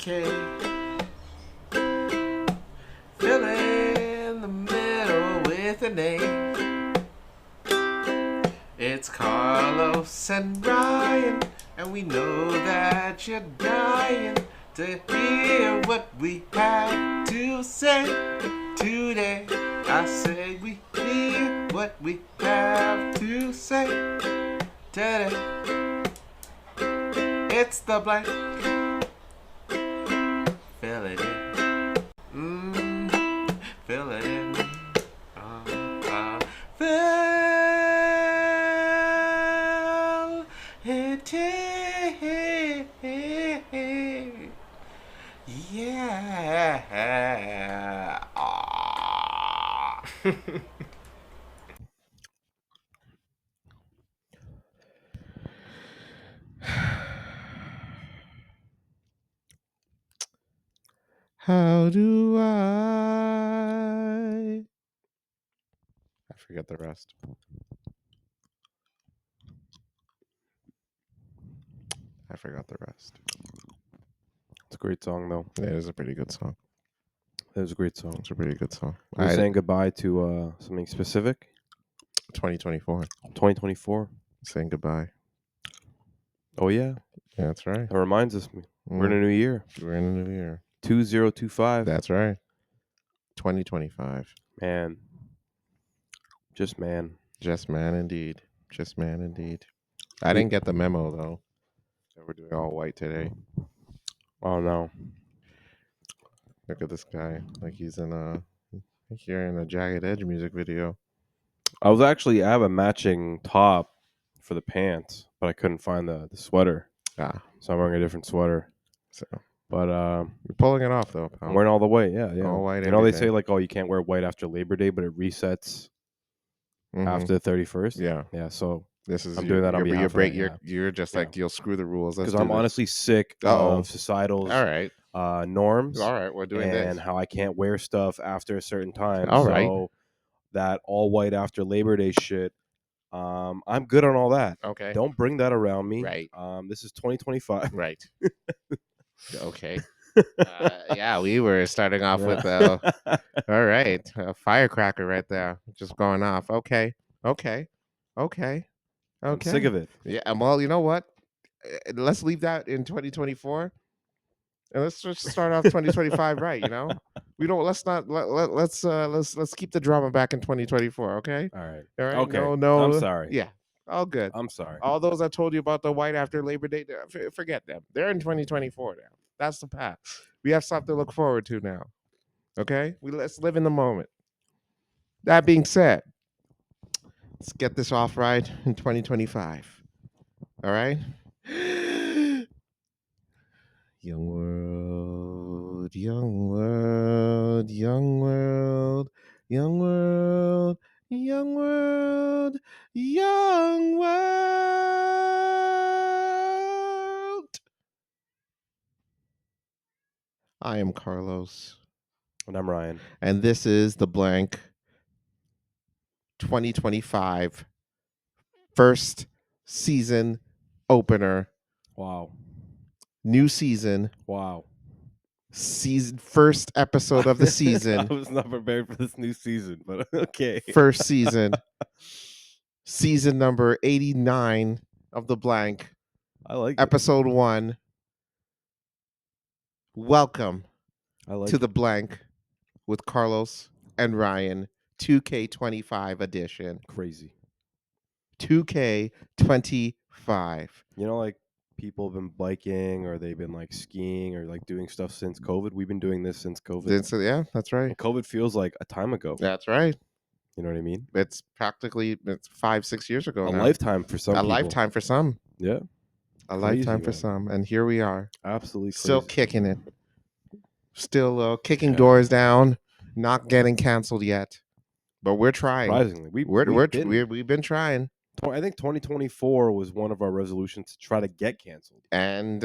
2K. Fill in the middle with a name. It's Carlos and Ryan, and we know that you're dying to hear what we have to say today. I say we hear what we have to say today. It's the blank. Fill it in. Fill it in. Fill it in. Yeah. How do I forget the rest. I forgot the rest. It's a great song, though. It is a pretty good song. It was a great song. It's a pretty good song. We're saying goodbye to something specific. 2024. 2024. Saying goodbye. Oh, yeah. Yeah, that's right. That reminds us. We're in a new year. We're in a new year. 2025. That's right. 2025. Man. Just man. Just man indeed. Just man indeed. I didn't get the memo, though, that we're doing all white today. Oh, no. Look at this guy. Like he's in a Jagged Edge music video. I have a matching top for the pants, but I couldn't find the sweater. Ah. So I'm wearing a different sweater. So, but you're pulling it off, though, pal. I'm wearing all the white. Yeah. All white. You know, they say, like, oh, you can't wear white after Labor Day, but it resets after the 31st. Yeah. Yeah. So I'm doing that on behalf of that, You're just like, you'll screw the rules. Because I'm honestly sick of societal norms. All right, we're doing this. And how I can't wear stuff after a certain time. All right. So that all white after Labor Day shit, I'm good on all that. Okay. Don't bring that around me. Right. This is 2025. Right. Okay. Yeah, we were starting off with all right, a firecracker right there, just going off. Okay. I'm sick of it. Yeah. Well, you know what? Let's leave that in 2024, and let's just start off 2025 right. You know, we don't. Let's not. Let's keep the drama back in 2024. Okay. All right. All right. Okay. No. I'm sorry. Yeah. All good. I'm sorry. All those I told you about the white after Labor Day, forget them. They're in 2024 now. That's the path. We have something to look forward to now. Okay? Let's live in the moment. That being said, let's get this off right in 2025. All right? Young world, young world, young world, young world, young world, young world. I am Carlos. And I'm Ryan. And this is the blank 2025 first season opener. Wow. New season. Wow. First episode of the season. I was not prepared for this new season, but okay. First season. Season number 89 of the blank. I like episode 1. Welcome to the it. blank with Carlos and Ryan 2K25 edition. Crazy. 2K25. You know, like people have been biking or they've been like skiing or like doing stuff since COVID. We've been doing this since COVID. Yeah, that's right. And COVID feels like a time ago. That's right. You know what I mean? It's 5-6 years ago. A now. lifetime for some people. Lifetime for some. Yeah. A lifetime for some. And here we are. Absolutely crazy. Still kicking it. Still kicking doors down. Not getting canceled yet. But we're trying. Surprisingly. We've been trying. I think 2024 was one of our resolutions to try to get canceled. And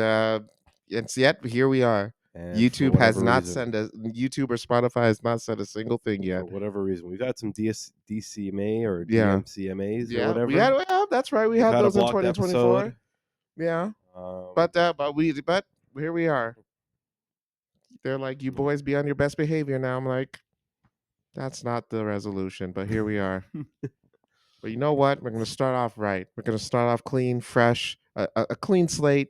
it's yet here we are. And YouTube has not sent us. YouTube or Spotify has not said a single thing yet. For whatever reason, we've had some DCMA or DMCMAs or whatever. Yeah, that's right. We had those in 2024. Episode. Yeah, but here we are. They're like, you Mm. boys be on your best behavior now. I'm like, that's not the resolution, but here we are. But you know what? We're going to start off right. We're going to start off clean, fresh, a clean slate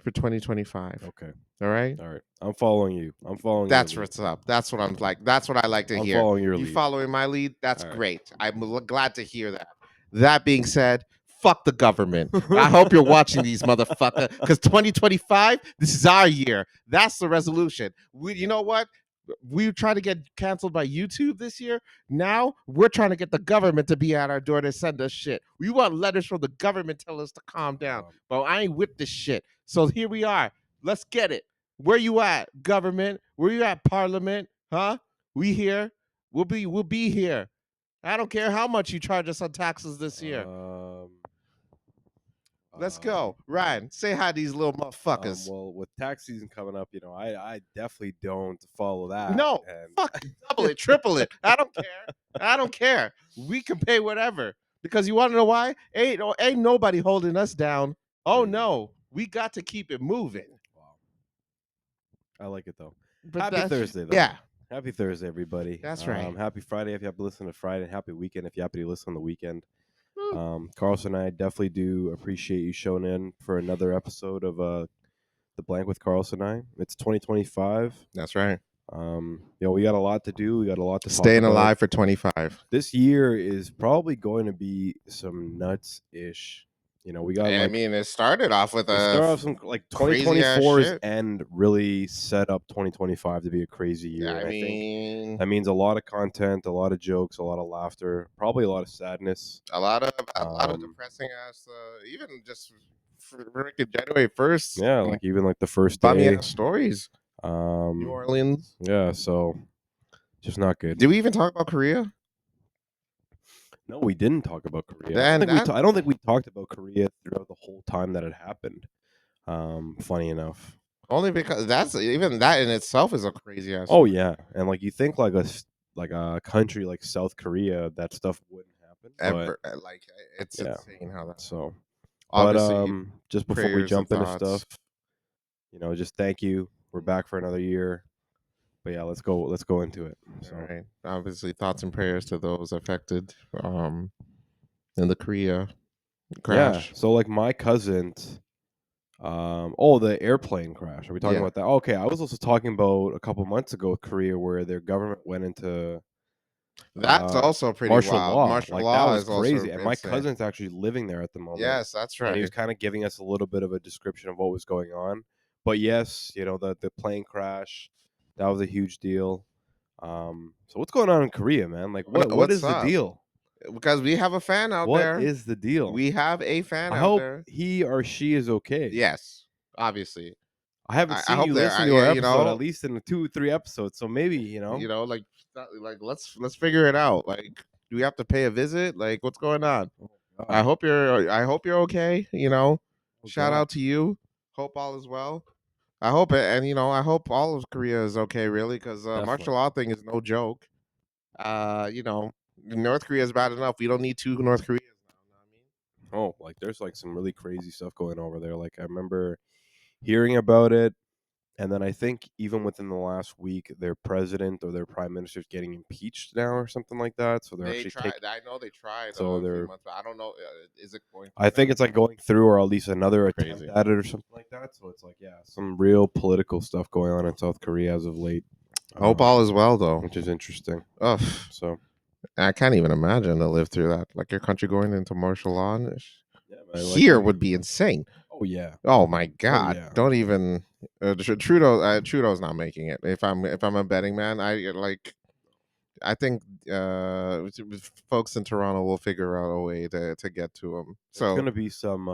for 2025. Okay. All right? All right. I'm following you. I'm following your That's lead. what's up. That's what I'm like. That's what I like to I'm hear. following your You lead. following my lead? That's All right. great. I'm glad to hear that. That being said, fuck the government. I hope you're watching these motherfucker because 2025, this is our year. That's the resolution. You know what? We try to get canceled by YouTube this year. Now we're trying to get the government to be at our door to send us shit. We want letters from the government telling us to calm down. But I ain't with this shit. So here we are. Let's get it. Where you at, government? Where you at, Parliament? Huh? We here. We'll be here. I don't care how much you charge us on taxes this year. Um, Let's go. Ryan, say hi to these little motherfuckers. Well, with tax season coming up, I definitely don't follow that. No, And fuck, double it, triple it. I don't care. I don't care. We can pay whatever. Because you want to know why? Ain't nobody holding us down. Oh Mhm. no, we got to keep it moving. Wow. I like it though. But Happy Thursday though. Yeah, Happy Thursday, everybody. That's right. Happy Friday if you happen to listen to Friday, and happy weekend if you happen to listen on the weekend. Woo. Carlson and I definitely do appreciate you showing in for another episode of The Blank with Carlson and I. It's 2025. That's right. We got a lot to do. We got a lot to Staying talk about. alive for 25. This year is probably going to be some nuts ish. We got I like mean, it started off with it started off some like crazy ass 2024's shit. end really set up 2025 to be a crazy year. I And I think mean, that means a lot of content, a lot of jokes, a lot of laughter, probably a lot of sadness. a lot of depressing ass, even just freaking January 1st. Yeah, like even like the first bummy day. ass stories. New Orleans. Yeah, so just not good. Did we even talk about Korea? No, we didn't talk about Korea. Then I don't think we talked about Korea throughout the whole time that it happened. Funny enough. Only because that's even that in itself is a crazy ass. Oh yeah, and like you think like a country like South Korea, that stuff wouldn't happen. Ever like it's yeah. insane how that. So, Obviously, just before we prayers jump and into thoughts. stuff, just thank you. We're back for another year. But yeah, let's go into it. So. All right. Obviously, thoughts and prayers to those affected in the Korea crash. Yeah. So like my cousin's the airplane crash. Are we talking Yeah. about that? Okay, I was also talking about a couple months ago with Korea where their government went into That's also pretty martial wild. law. Martial Like law that was is also crazy. And my insane. cousin's actually living there at the moment. Yes, that's And he right. was kind of giving us a little bit of a description of what was going on. But yes, the plane crash, that was a huge deal. So what's going on in Korea, man? Like what What's is the up? deal? Because we have a fan out there. What is the deal? We have a fan I out hope there. he or she is okay. Yes, obviously. I haven't I seen hope you they're- listen I- to yeah, our you episode know- at least in the 2-3 episodes. So maybe Like let's figure it out. Like, do we have to pay a visit? Like, what's going on? Oh, I hope you're okay. Shout God. out to you. Hope all is well. I hope it, and I hope all of Korea is okay, really, because martial Definitely. law thing is no joke. North Korea is bad enough. We don't need two North Koreas now. You know what I mean? Oh, like there's like some really crazy stuff going over there. Like I remember hearing about it, and then I think even within the last week, their president or their prime minister is getting impeached now or something like that. So they're They actually tried. I know they tried. So a few they're- months, but I don't know. Is it going? I think it's like going through or at least another attempt Crazy. at it or something like that. So it's like some real political stuff going on in South Korea as of late. I hope all is well, though. Which is interesting. Ugh. So I can't even imagine to live through that. Like your country going into martial law. yeah, man, Here would be insane. Oh yeah. Oh my god! yeah. Don't even Trudeau's not making it. If I'm a betting man, I think folks in Toronto will figure out a way to get to him. There's So gonna be some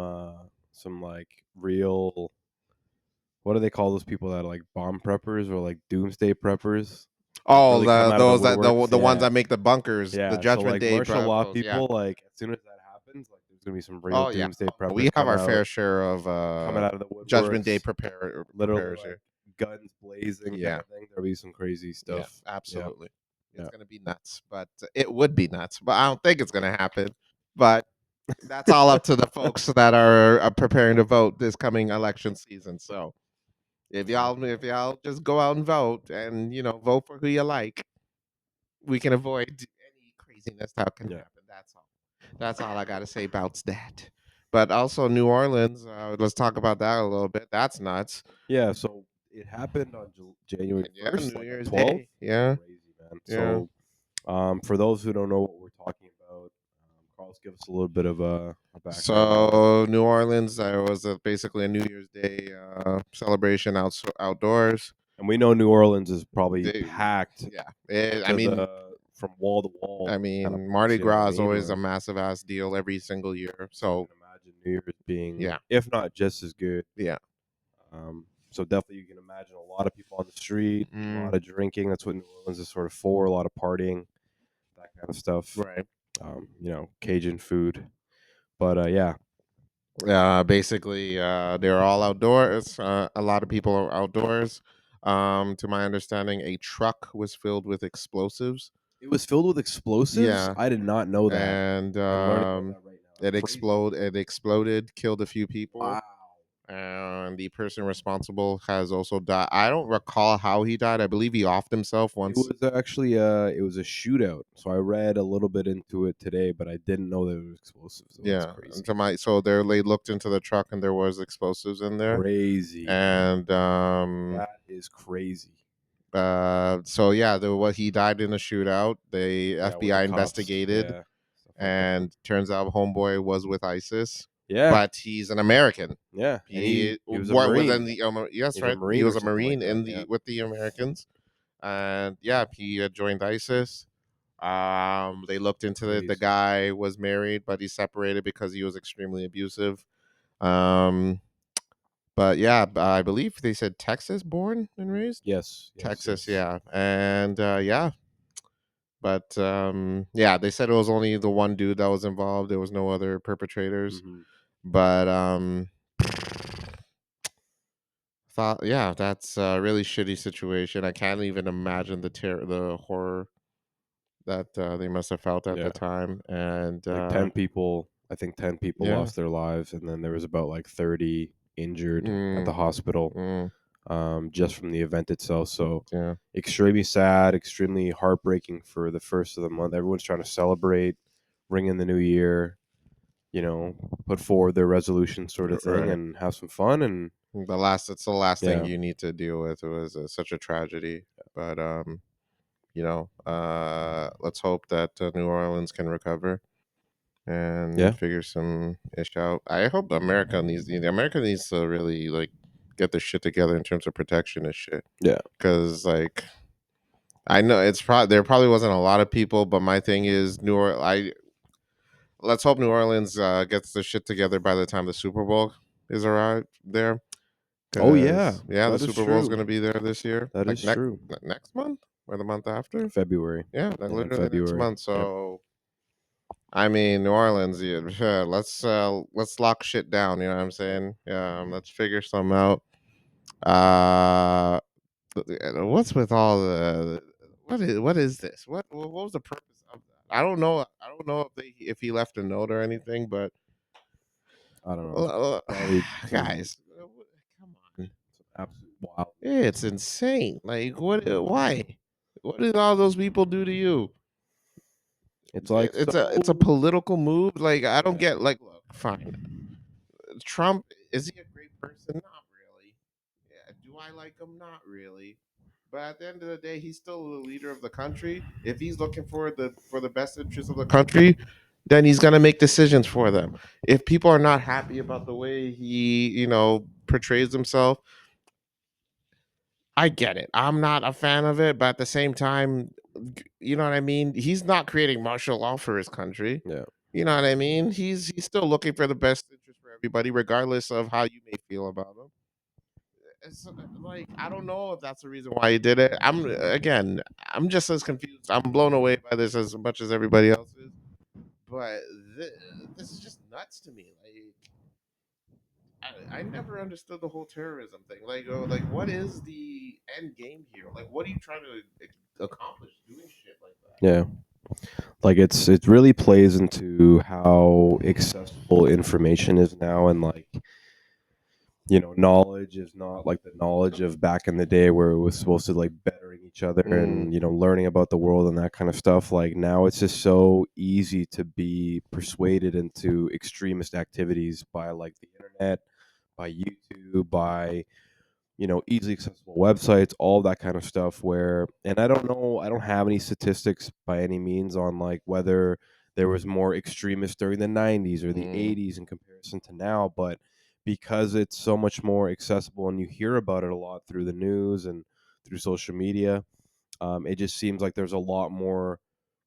like real. What do they call those people that are like bomb preppers or like doomsday preppers? oh, really come out of those the that the woodworks, ones yeah. that make the bunkers, Yeah, the Judgment so like Day martial law pros, yeah. people. Like as soon as that happens, like there's gonna be some real Oh yeah, doomsday preppers. we have coming our fair out- share of coming out of the woodworks, Judgment Day literally preparers like, here. guns blazing. Yeah. Kind of thing. There'll be some crazy Yeah, stuff. absolutely. It's Yeah. gonna be nuts, but it would be nuts. But I don't think it's gonna happen. But that's all up to the folks that are preparing to vote this coming election season. So If y'all just go out and vote, and vote for who you like, we can avoid any craziness that can Yeah. happen. That's all I got to say about that. But also New Orleans, let's talk about that a little bit. That's nuts. Yeah, so it happened on January And yeah, 1st, New like at Year's 12. Day. Yeah, Crazy, man. yeah. So, for those who don't know what we're talking about, Carlos, give us a little bit of a background on that. So New Orleans, there was basically a New Year's Day celebration outdoors. And we know New Orleans is probably They, packed yeah, to the from wall to I wall kind of mean, place. Mardi You know what I Gras is mean? always a Or massive ass deal every single year. I So can imagine New Year's being, yeah, if not just as good. yeah, So definitely, you can imagine a lot of people on the street, a mm, lot of drinking. That's what New Orleans is sort of for. A lot of partying, that kind of stuff. right. Cajun food. But yeah, Basically, they're all outdoors. A lot of people are outdoors. To my understanding, a truck was filled with explosives. it was filled with explosives. Yeah, I did not know that. and I'm learning about that right now. That's crazy. It exploded, killed a few people, Wow. and the person responsible has also died. I don't recall how he died. I believe he offed himself It once. was actually it was a shootout. So I read a little bit into it today, but I didn't know that it was explosives. So that's Yeah, crazy. they looked into the truck and there was explosives in there, Crazy. and That is crazy. so yeah, what he died in a shootout. The Yeah, with the FBI cops. investigated, Yeah. Stuff like that. and turns out homeboy was with ISIS, Yeah. but he's an American. Yeah. And He he was a what within Marine. the yes, He's a right. He Marine or was a something like Marine that. in Yeah. the with the Americans, and yeah, he joined ISIS. They looked into it. The Crazy. guy was married, but he separated because he was extremely abusive. Um, but yeah, I believe they said Texas, born and raised. Yes. Yes. Texas, Yes. yeah, and yeah, but yeah, they said it was only the one dude that was involved. There was no other perpetrators. Hmm. But thought yeah, that's a really shitty situation. I can't even imagine the horror that they must have felt at Yeah. the time. And Like 10 people, I think 10 people yeah, lost their lives. And then there was about like 30 injured at the mm, hospital, mm, just from the event itself. So yeah, extremely sad, extremely heartbreaking for the first of the month. Everyone's trying to celebrate, ring in the new year, put forward their resolution sort of thing right. and have some fun. And It's the last thing yeah, you need to deal with. It was such a tragedy. But let's hope that New Orleans can recover and yeah, figure some ish out. I hope America needs to really like get their shit together in terms of protection and shit. yeah, Because like I know there probably wasn't a lot of people, but my thing is let's hope New Orleans gets the shit together by the time the Super Bowl is arrived there. oh, yeah, Because yeah, the that is Super Bowl is true. going to be there this year, That like is true. next month or the month after. February. Yeah, Yeah, in literally next February. month. Yep. So I mean, New Orleans, yeah, let's lock shit down. You know what I'm Yeah. saying? Yeah, let's figure some out. Uh, what's with all the what is this? What was the purpose of that? I don't know. I don't know if he left a note or anything, but I don't know. It's uh, probably guys, come on, some absolute wild. it's insane. Like, what? Why? What did all those people do to you? It's like It's a so. political move. Like, I don't Yeah. get. Like, look, fine. Trump, is he a great person? Not really. Yeah, do I like him? Not really. But at the end of the day, he's still the leader of the country. If he's looking for the best interest of the country, then he's gonna make decisions for them. If people are not happy about the way he, portrays himself, I get it. I'm not a fan of it, but at the same time, you know what I mean? He's not creating martial law for his country. Yeah. You know what I mean? He's still looking for the best interest for everybody, regardless of how you may feel about him. It's like I don't know if that's the reason why he did it. I'm just as confused. I'm blown away by this as much as everybody else is. But th- this is just nuts to me. Like I never understood the whole terrorism thing. Like what is the end game here? Like what are you trying to accomplish doing shit like that? Yeah. Like it really plays into how accessible information is now, and like knowledge is not like the knowledge of back in the day where it was supposed to like bettering each other Mm, and learning about the world and that kind of stuff. Like now it's just so easy to be persuaded into extremist activities by like the internet, by YouTube, by easily accessible websites, all that kind of stuff. Where, and I don't know, I don't have any statistics by any means on like whether there was more extremists during the 90s or the mm, 80s in comparison to now, but because it's so much more accessible and you hear about it a lot through the news and through social media, it just seems like there's a lot more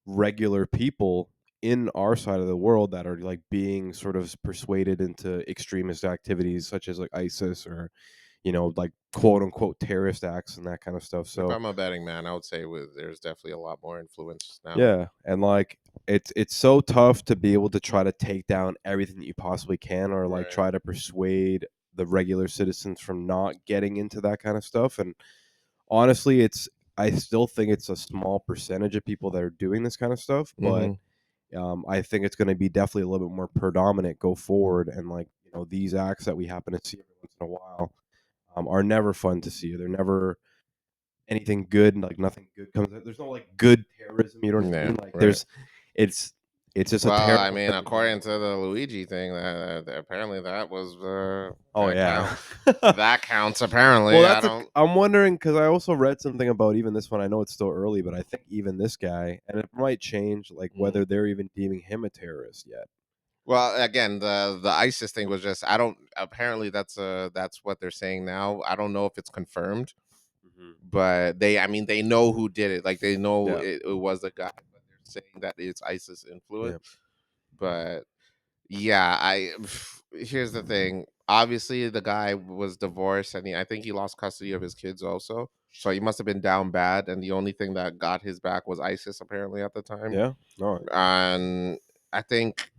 regular people in our side of the world that are like being sort of persuaded into extremist activities such as like ISIS or like quote unquote terrorist acts and that kind of stuff. if So I'm a betting man, I would say there's definitely a lot more influence now. yeah, and like it's so tough to be able to try to take down everything that you possibly can, or like Right. try to persuade the regular citizens from not getting into that kind of stuff. And honestly, I still think it's a small percentage of people that are doing this kind of stuff, but Mm-hmm. I think it's going to be definitely a little bit more predominant go forward. And like these acts that we happen to see every once in a while are never fun to see. They're never anything good. Like nothing good comes. There's no like good terrorism. You know what I Yeah. mean? Like Right. it's it's just a Well, I terrible mean, thing to be according able to to. the Luigi thing, that apparently that was Oh that yeah. counts. That counts. Well, Apparently, I that's a. don't. I'm wondering because I also read something about even this one. I know it's still early, but I think even this guy, and it might change, like Mm. whether they're even deeming him a terrorist yet. Well, again, the ISIS thing was just I don't. Apparently, that's what they're saying now. I don't know if it's confirmed, but I mean, they know who did it. Like they know Yeah. it was a guy, but they're saying that it's ISIS Yeah. influence. But yeah, here's the thing. Obviously, the guy was divorced, and I think he lost custody of his kids also. So he must have been down bad, and the only thing that got his back was ISIS apparently at the time. Yeah. No. And I think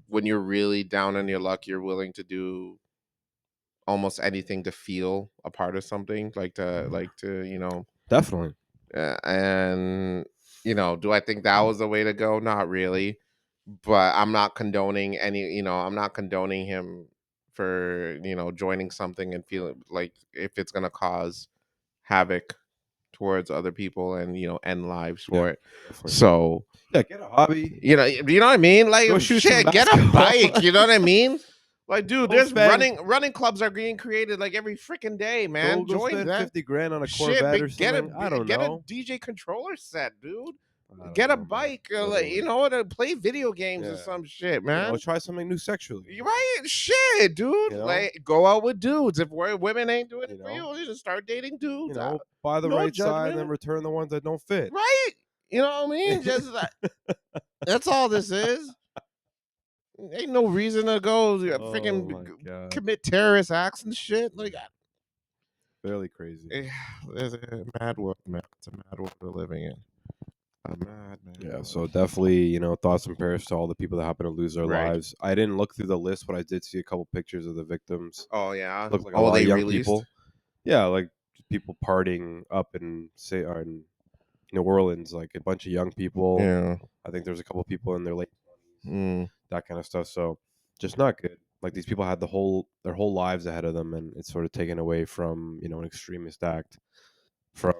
when you're really down on your luck, you're willing to do almost anything to feel a part of something, like to Definitely. and do I think that was the way to go? Not really, but I'm not condoning I'm not condoning him for joining something and feeling like if it's gonna cause havoc towards other people and end lives Yeah. for it. Definitely. So Yeah. Get a hobby. you know what I mean? Like Go shoot some shit, get a basketball. bike. You know what I mean? Like, dude, Go there's spend. running clubs are being created like every freaking day, man. Go Join spend that 50 grand on a shit. Corvette or Get a something. I don't get a know. DJ controller set, dude. I don't Get a know, man. bike, like Literally. to play video games or Yeah. some shit, man. Try something new sexually. You right, shit, dude. You know. Like, go out with dudes. If women ain't doing You it for know. you, you just start dating dudes. Buy the No right side and then judgment, return the ones that don't fit. right? You know what I mean? Just that's all this is. Ain't no reason to go Oh freaking my god. commit terrorist acts and shit. Like, Fairly crazy. it's a mad world, man. It's a mad world we're living in. A mad Yeah, world. so definitely, thoughts and prayers to all the people that happen to lose their Right. lives. I didn't look through the list, but I did see a couple pictures of the victims. Oh yeah. Looked like a Oh, lot of they young released. people. Yeah, like people partying up in say in New Orleans, like a bunch of young people. Yeah. I think there's a couple people in their late 20s, Mm. that kind of stuff. So just not good. Like these people had their whole lives ahead of them, and it's sort of taken away from an extremist act. From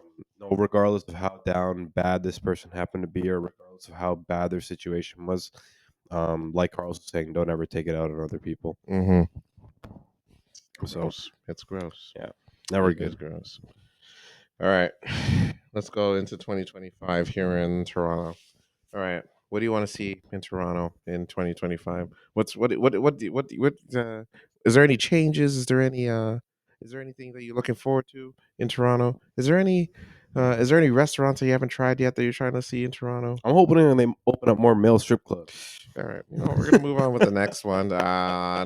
regardless of how down bad this person happened to be, or regardless of how bad their situation was, like Carl's was saying, don't ever take it out on other people. Mm-hmm. So Gross. It's gross. yeah, never It is good. gross. All right. Let's go into 2025 here in Toronto. All right. What do you want to see in Toronto in 2025? Is there any changes? Is there anything that you're looking forward to in Toronto? Is there any restaurants that you haven't tried yet that you're trying to see in Toronto? I'm hoping they open up more male strip clubs. All right. We're gonna move on with the next one.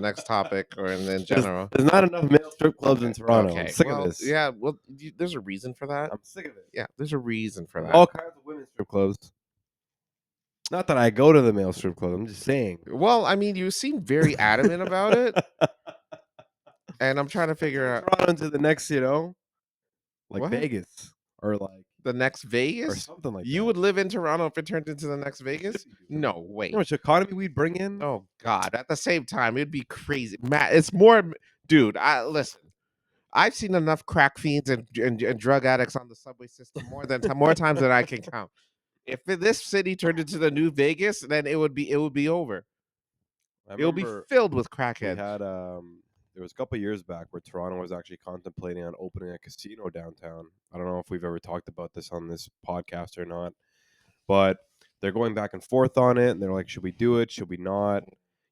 Next topic or in general. There's not enough male strip clubs in Toronto. I'm Okay. sick of Well, this. yeah. Well, there's a reason for that. I'm sick of it. Yeah, there's a reason for There's that. all kinds of women's strip clubs. Not that I go to the male strip club. I'm just saying. Well, I mean, you seem very adamant about it, and I'm trying to figure Turn out Toronto into the next, like what Vegas or like the next or Vegas. something like You that. would live in Toronto if it turned into the next It should Vegas? be, dude. No You way. know how much economy we'd bring in? Oh God! At the same time, it'd be crazy. Matt, it's more. Dude, I listen. I've seen enough crack fiends and drug addicts on the subway system more times than I can count. If this city turned into the new Vegas, then it would be over. I It will be remember filled with we crackheads. had there was a couple years back where Toronto was actually contemplating on opening a casino downtown. I don't know if we've ever talked about this on this podcast or not, but they're going back and forth on it, and they're like, should we do it? Should we not?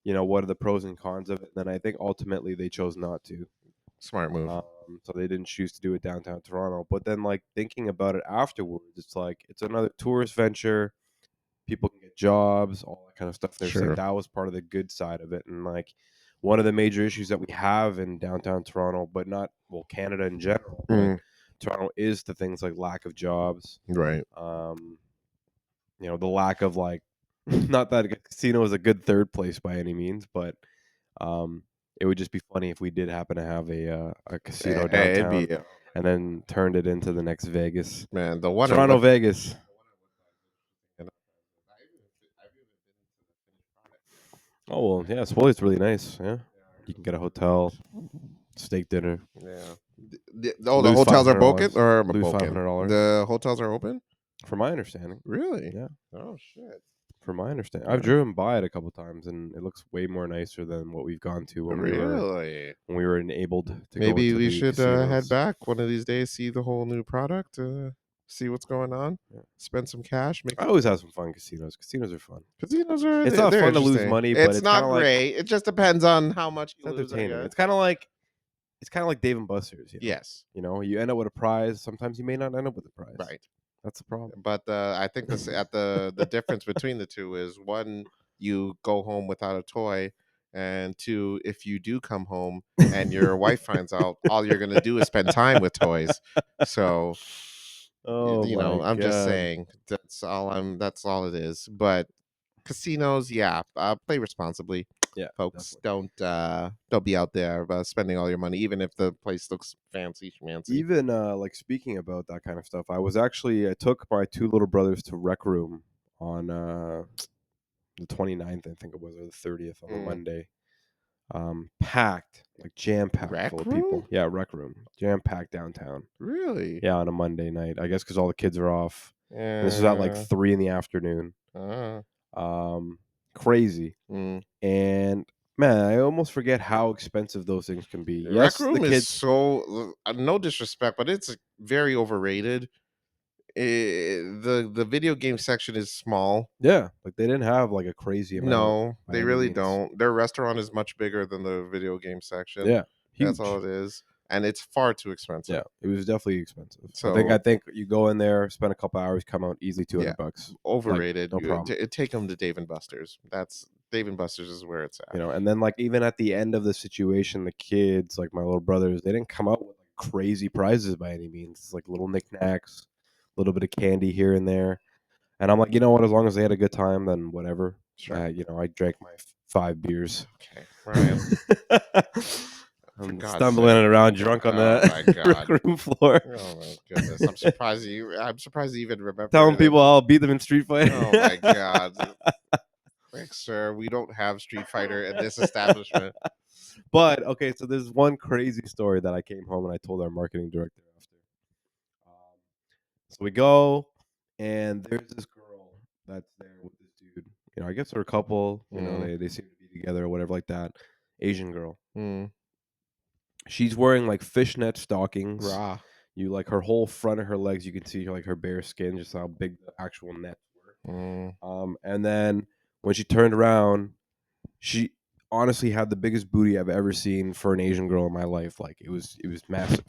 You know, what are the pros and cons of it? And then I think ultimately they chose not to. Smart move. So they didn't choose to do it downtown Toronto. But then, like thinking about it afterwards, it's like it's another tourist venture. People can get jobs, all that kind of stuff. There's like Sure. that was part of the good side of it, and like one of the major issues that we have in downtown Toronto, but not Canada in general, but Toronto is the things like lack of jobs. Right. The lack of like, not that a casino is a good third place by any means, but it would just be funny if we did happen to have a casino It'd downtown be and then turned it into the next Vegas, man. The one Toronto, Vegas. Oh well, yeah. Supposedly it's really nice. Yeah, you can get a hotel, steak dinner, Yeah. The lose hotels are broken $500. or Lose broken. $500. The hotels are open. From my understanding, Really? yeah. Oh shit. From my understanding, I've driven by it a couple times, and it looks way more nicer than what we've gone to Really? when we were enabled to go Maybe to we the should head casinos. back one of these days, see the whole new product, see what's going on, Yeah. spend some cash, make I some always have some fun casinos. Casinos are fun. casinos are It's not they're fun to lose interesting. money, but It's it's kind not of like great. It just depends on how much it's you lose, I entertaining. guess. It's kind of like Dave and Buster's. Yes. You end up with a prize. Sometimes you may not end up with a prize. Right. That's the problem. But I think this at the difference between the two is one, you go home without a toy, and two, if you do come home and your wife finds out, all you're gonna do is spend time with toys. So Oh my I'm just god. saying that's all it is. But casinos, yeah, play responsibly, Yeah, folks. definitely. Don't be out there spending all your money, even if the place looks fancy schmancy. Even like speaking about that kind of stuff, I took my two little brothers to Rec Room on the 29th, I think it was, or the 30th on the Mm. Monday. Packed, like jam packed Rec full of room? people. Yeah, Rec Room, jam packed downtown. Really? Yeah, on a Monday night. I guess because all the kids are off. And this was at like Yeah. 3 in the afternoon. Uh, Um, Crazy. mm. And man, I almost forget how expensive those things can be. Rec Yes, the room is kids. so no disrespect, but it's very overrated. The video game section is small. Yeah, like they didn't have like a crazy amount No, by they any really means. don't. Their restaurant is much bigger than the video game section. Yeah, That's huge. all it is, and it's far too expensive. Yeah, it was definitely expensive. I So think you go in there, spend a couple hours, come out easily yeah, $200. Like overrated. no problem. Take them to Dave and Buster's. That's Dave and Buster's is where it's at. And then like even at the end of the situation, the kids, like my little brothers, they didn't come out with like crazy prizes by any means. It's like little knickknacks, a little bit of candy here and there. And I'm like, you know what? As long as they had a good time, then whatever. Sure. I drank my 5 beers. Okay, Ryan. For I'm God's stumbling sake. around drunk on Oh my the God. rec room floor, Oh my goodness. I'm surprised you even remember telling it. people I'll beat them in Street Fighter. Oh my God. Like, sir, we don't have Street Fighter in this establishment. But okay, so there's one crazy story that I came home and I told our marketing director after. So we go, and there's this girl that's there with this dude. I guess they're a couple. They seem to be together or whatever like that. Asian girl. Mm. She's wearing like fishnet stockings. Raw. You like her whole front of her legs. You can see like her bare skin, just how big the actual nets were. And then when she turned around, she honestly had the biggest booty I've ever seen for an Asian girl in my life. Like it was massive.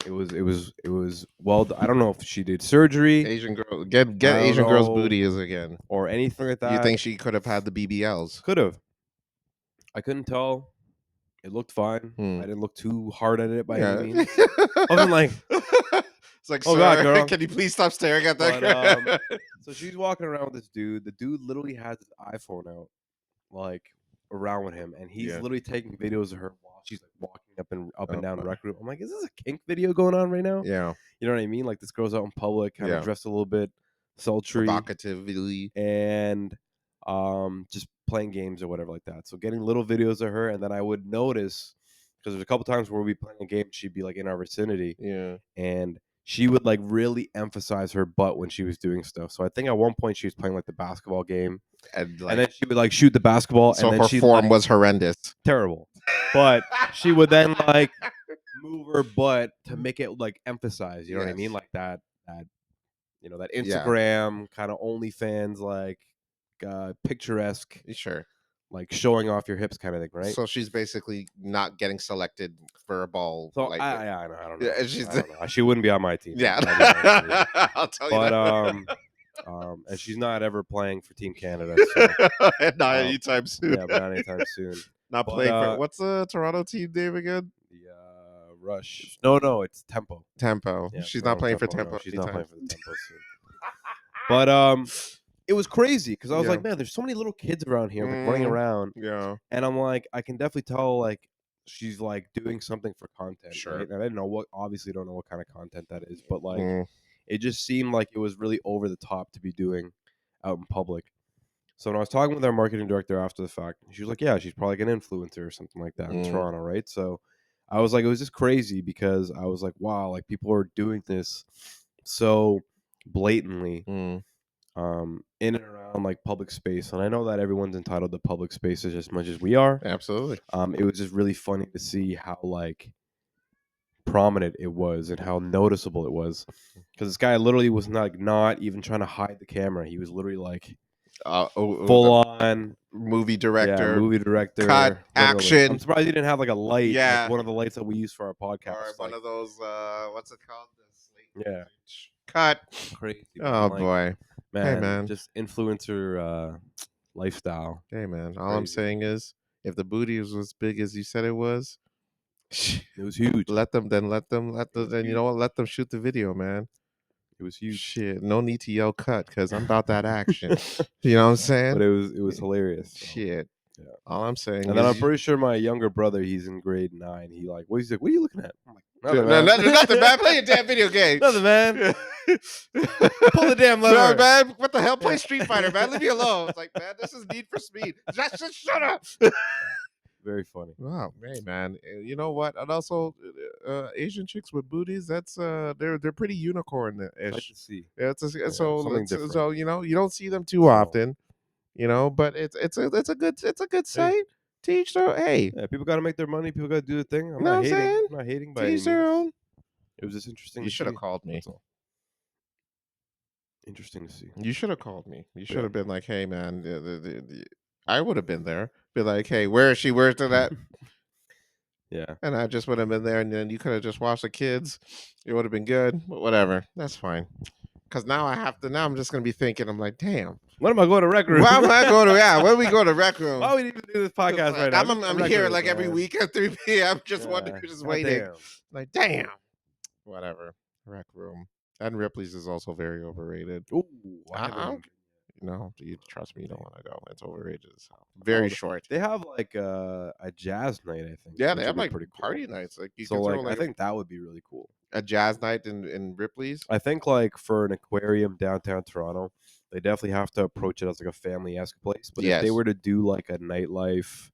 It was well. I don't know if she did surgery. Asian girl, get I don't Asian girl's know, booty is again. or anything like that. You think she could have had the BBLs? Could have. I couldn't tell. It looked fine. I didn't look too hard at it by any means. Other than like, it's like, oh sir, God, girl. can you please stop staring at that? But so she's walking around with this dude. The dude literally has his iPhone out, like around with him, and he's literally taking videos of her while she's like walking up and down Rec Room. I'm like, is this a kink video going on right now? Yeah, You know what I mean? Like this girl's out in public, kind of dressed a little bit sultry, provocatively, and just playing games or whatever like that. So getting little videos of her, and then I would notice because there's a couple times where we'd be playing a game, she'd be like in our vicinity, Yeah. and she would like really emphasize her butt when she was doing stuff. So I think at one point she was playing like the basketball game, And and then she would like shoot the basketball, so and then her she form like was horrendous. terrible, but she would then like move her butt to make it like emphasize. You know what I mean? Yes. Like that that Yeah. Instagram kind of OnlyFans like picturesque, Sure. like showing off your hips kind of thing, right? So she's basically not getting selected for a ball. So Like, I don't know. yeah, she's I don't know. She wouldn't be on my team. yeah. I'll be honest with you. I'll tell you But that. and she's not ever playing for Team Canada, so Not um, anytime soon. yeah, but not anytime soon. Not But, playing for what's the Toronto team name again? The Rush. No, it's Tempo. Tempo. Yeah, She's not playing for Tempo. No, Tempo. she's not playing anytime for the Tempo soon. But it was crazy because I was Yeah. like, man, there's so many little kids around here like running Mm. around, Yeah. and I'm like, I can definitely tell like she's like doing something for content, Sure. right? And I didn't know obviously don't know what kind of content that is, but like Mm. it just seemed like it was really over the top to be doing out in public. So when I was talking with our marketing director after the fact, she was like, yeah, she's probably like an influencer or something like that in Toronto, right? So I was like, it was just crazy because I was like, wow, like people are doing this so blatantly Mm. in and around like public space. And I know that everyone's entitled to public spaces as much as we are. Absolutely. It was just really funny to see how like prominent it was and how noticeable it was. Because this guy literally was not even trying to hide the camera. He was literally like full on movie director. movie director. Cut. Literally. Action. I'm surprised he didn't have like a light, Yeah. like one of the lights that we use for our podcast. Or one of those. What's it called? Yeah. Cut. Crazy. Oh like, boy. man, Hey man. just influencer lifestyle. Hey man. All I'm Crazy. saying is, if the booty was as big as you said it was, It was huge. let them. Then you know what? Let them shoot the video, man. It was huge. Shit, no need to yell cut because I'm about that action. You know what I'm saying? But it was hilarious. So. Shit. Yeah. All I'm saying And then I'm pretty sure my younger brother, he's in grade 9. He's like, what are you looking at? I'm like, nothing, man. Play a damn video game. Nothing, man. Pull the damn lever. No, man. What the hell? Play Street Fighter, man. Leave me alone. It's like, man, this is Need for Speed. Just shut up. Very funny. Wow, hey man, you know what? And also, Asian chicks with booties. That's they're pretty unicorn-ish. Nice to see. Yeah, something different. so you know you don't see them too often, you know. But it's a good sight. Teach their hey. Yeah, people got to make their money. People got to do their thing. I'm know not what I'm hating. saying? I'm not hating by any Teach their means. own. It was just interesting. You to should have see. called me. That's all. Interesting to see. You should have called me. You should Yeah. have been like, hey man, I would have been there. Be like, hey, where is she? Where's that? Yeah. And I just would have been there, and then you could have just watched the kids. It would have been good, but whatever. That's fine. Because now now I'm just going to be thinking, I'm like, damn. When am I going to rec room? Why am I going to, yeah, when we go to rec room? Why would we even do this podcast right now? I'm here like every week at 3 p.m. Just wondering, just waiting. Damn. Like, damn. Whatever. Rec room. And Ripley's is also very overrated. Ooh, I haven't No, you trust me, you don't want to go. It's overrated as hell. Very short. They have like a jazz night, I think. Yeah, which they would have be like pretty cool. party nights. Like you So can throw like, I think that would be really cool. a jazz night in Ripley's. I think like for an aquarium downtown Toronto, they definitely have to approach it as like a family-esque place. But if they were to do like a nightlife,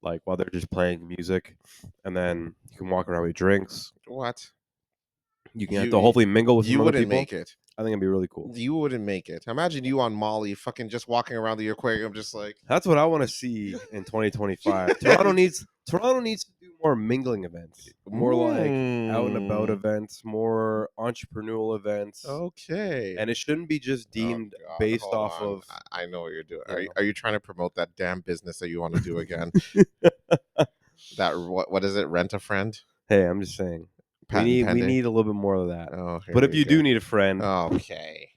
like while they're just playing music, and then you can walk around with drinks. What? You can have to hopefully mingle with some other wouldn't people. make it. I think it'd be really cool. You wouldn't make it. Imagine you on Molly, fucking just walking around the aquarium, just like. That's what I want to see in 2025. Toronto needs to do more mingling events, more like out and about events, more entrepreneurial events. Okay. And it shouldn't be just deemed based off of. I know what you're doing. Are you trying to promote that damn business that you want to do again? That what is it? Rent a friend. Hey, I'm just saying. We need a little bit more of that. Oh, but if you do need a friend, okay,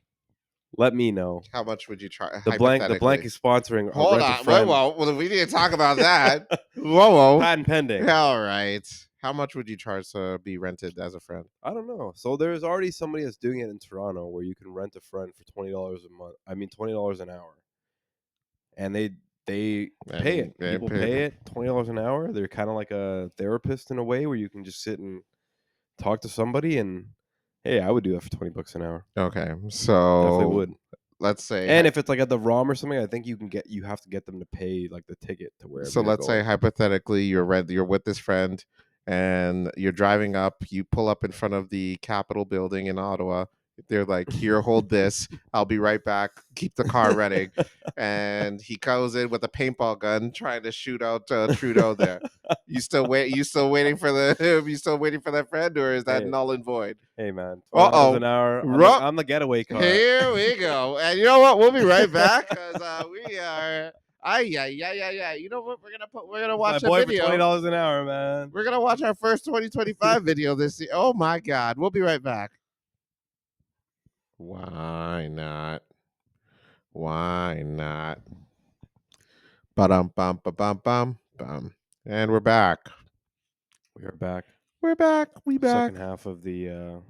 let me know. How much would you charge? The blank is sponsoring. Hold on, whoa, we need to talk about that. whoa, patent pending. All right, how much would you charge to be rented as a friend? I don't know. So there's already somebody that's doing it in Toronto where you can rent a friend for $20 a month. I mean $20 an hour, and they pay it. People pay it $20 an hour. They're kind of like a therapist in a way where you can just sit and talk to somebody, and hey, I would do that for $20 an hour. Okay, so definitely would. Let's say, and if it's like at the ROM or something, I think you have to get them to pay like the ticket to wherever. So let's say hypothetically, you're with this friend, and you're driving up. You pull up in front of the Capitol building in Ottawa. They're like, "Here, hold this. I'll be right back. Keep the car running." And he goes in with a paintball gun, trying to shoot out Trudeau. There, you still wait? You still waiting for the? You still waiting for that friend, or is that Hey, null and void? hey, man, Uh $20 oh. an hour. I'm the getaway car. Here we go. And you know what? We'll be right back because we are. Yeah. You know what? We're gonna It's my watch a boy for video. $20 an hour, man. We're gonna watch our first 2025 video this year. Oh my god. We'll be right back. Why not? Why not? Ba-dum bum ba bum bum bum. And we're back. We are back. We're back. We back. Second half of the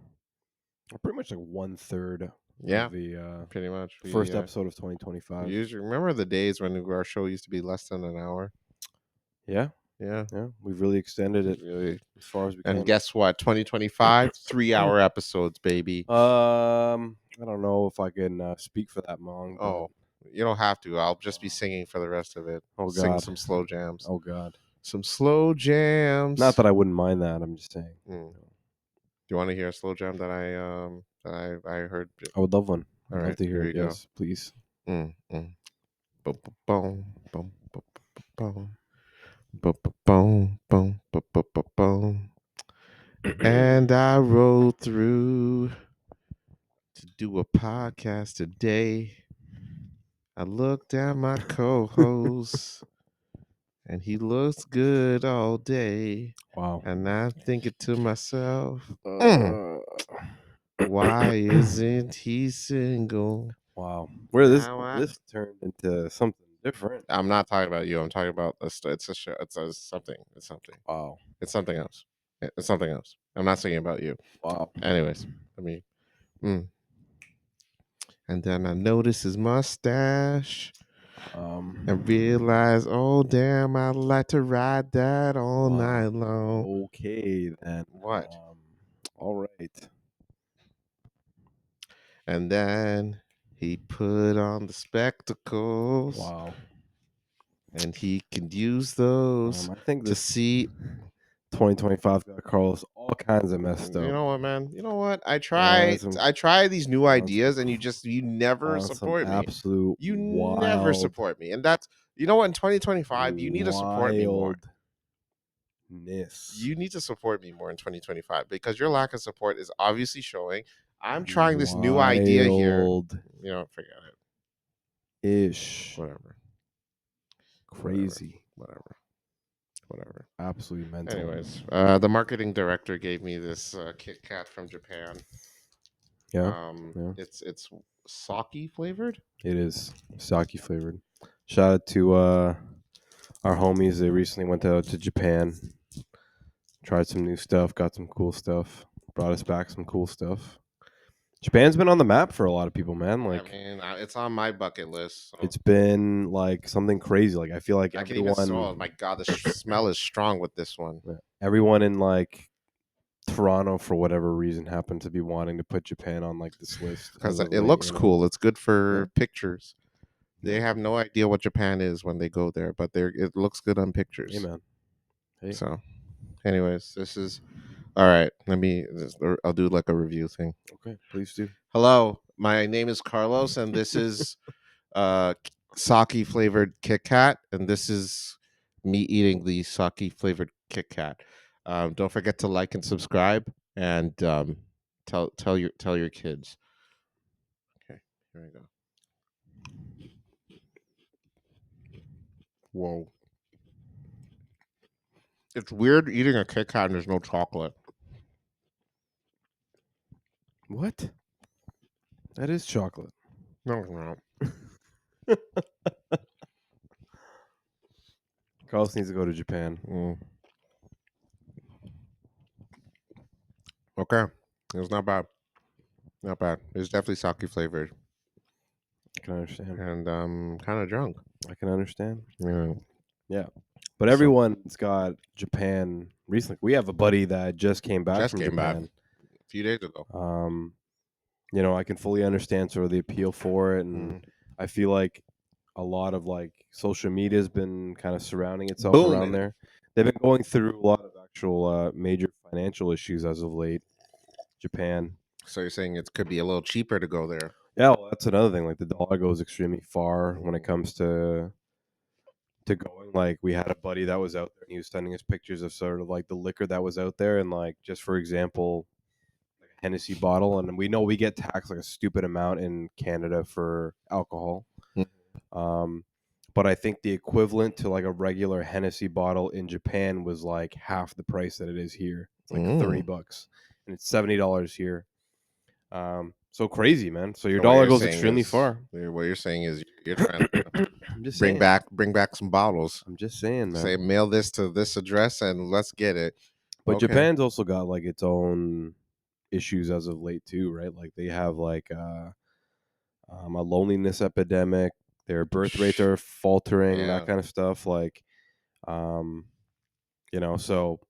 pretty much like 1/3 Yeah, of the pretty much. first episode of 2025. We usually remember the days when our show used to be less than an hour. Yeah, Yeah. we've really extended it Really. as far as we And can. guess what? 2025, 3-hour episodes, baby. I don't know if I can speak for that long. But... Oh, you don't have to. I'll just be singing for the rest of it. Oh Sing God, some slow jams. oh God. Some slow jams. Not that I wouldn't mind that. I'm just saying. Do you want to hear a slow jam that I heard? I would love one. All I'd right, love to hear here it. you go. Yes, please. Boom, boom, boom, boom, boom, boom, boom, boom, boom. And I rode through to do a podcast today. I looked at my co-host, and he looks good all day. Wow. And I'm thinking to myself, Uh, why isn't he single? Wow. Where Now this turned into something different. I'm not talking about you. I'm talking about it's a show. It's something. It's something. Wow. It's something else. It's something else. I'm not singing about you. Wow. Anyways, I mean, and then I noticed his mustache. And realize, oh damn, I like to ride that all night long. Okay then. What? All right. And then he put on the spectacles. Wow. And he can use those I think to this see. 2025 got Carlos all kinds of messed up. You know what, man? You know what? I try these new ideas, and you never support me. Absolute You wild, never support me, and that's you know what. In 2025, you need to support me more. You need to support me more in 2025 because your lack of support is obviously showing. I'm trying this new idea here. You know, forget it. Ish. Whatever. Crazy. Whatever. Absolutely mental. Anyways, the marketing director gave me this Kit Kat from Japan. Yeah. It's sake flavored. It is sake flavored. Shout out to our homies. They recently went out to Japan, tried some new stuff, got some cool stuff, brought us back some cool stuff. Japan's been on the map for a lot of people, man. Like, I mean, it's on my bucket list. So. It's been like something crazy. Like I feel like I everyone. can even smell. My God, the smell is strong with this one. Everyone in like Toronto, for whatever reason, happened to be wanting to put Japan on like this list because it looks cool. It's good for pictures. They have no idea what Japan is when they go there, but it looks good on pictures. Hey, man. Hey. So, anyways, this is all right. I'll do like a review thing. Okay, please do. Hello, my name is Carlos, and this is sake flavored Kit Kat, and this is me eating the sake flavored Kit Kat. Don't forget to like and subscribe, and tell your kids. Okay, here we go. Whoa. It's weird eating a Kit Kat and there's no chocolate. What? That is chocolate. No. Carlos needs to go to Japan. Okay. It's not bad. Not bad. It's definitely sake flavored. I can understand. And kind of drunk. I can understand. Yeah. But everyone's got Japan recently. We have a buddy that just came back from Japan a few days ago. You know, I can fully understand sort of the appeal for it, and I feel like a lot of like social media has been kind of surrounding itself around there. They've been going through a lot of actual major financial issues as of late. Japan. So you're saying it could be a little cheaper to go there? Yeah, well, that's another thing. Like the dollar goes extremely far when it Mhm. comes to going. Like we had a buddy that was out there, and he was sending us pictures of sort of like the liquor that was out there, and like just for example, like a Hennessy bottle, and we know we get taxed like a stupid amount in Canada for alcohol. Mhm. Um, but I think the equivalent to like a regular Hennessy bottle in Japan was like half the price that it is here. It's like Mm. $30, and it's $70 here. So crazy, man. So your So what dollar you're goes saying extremely is, far. what you're saying is, you're trying to I'm just saying. bring back some bottles. I'm just saying, Say man. mail this to this address and let's get it. But Okay. Japan's also got like its own issues as of late too, right? Like they have like a loneliness epidemic. Their birth rates are faltering, that Yeah. kind of stuff. Like, um, so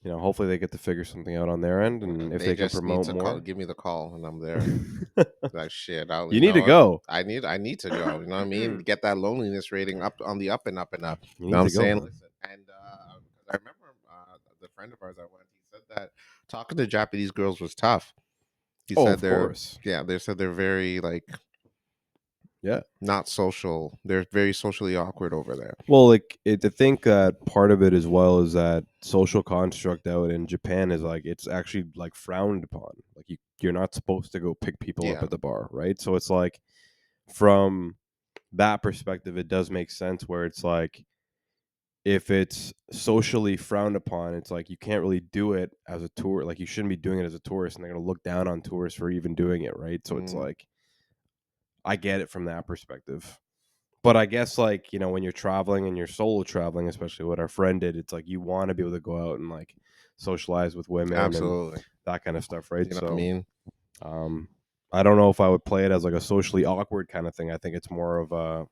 hopefully they get to figure something out on their end, and if They they can just need promote to call, more, give me the call, and I'm there. Like shit, you need to go. I need to go. You know what I mean? You Get that loneliness rating up on the up and up and up. You know need what I'm to go, saying? man. Listen, and I remember the friend of ours I went. He said that talking to Japanese girls was tough. He Oh, said of course. they said they're very like Yeah. not social. They're very socially awkward over there. Well, like I think that part of it as well is that social construct out in Japan is like it's actually like frowned upon. Like you're not supposed to go pick people up Yeah. at the bar, right? So it's like from that perspective, it does make sense where it's like if it's socially frowned upon, it's like you can't really do it as a tour. Like you shouldn't be doing it as a tourist, and they're gonna look down on tourists for even doing it, right? So it's Mm, like I get it from that perspective. But I guess like, when you're traveling and you're solo traveling, especially what our friend did, it's like you want to be able to go out and like socialize with women and absolutely. that kind of stuff, right? You know what I So, mean? um, I don't know if I would play it as like a socially awkward kind of thing. I think it's more of a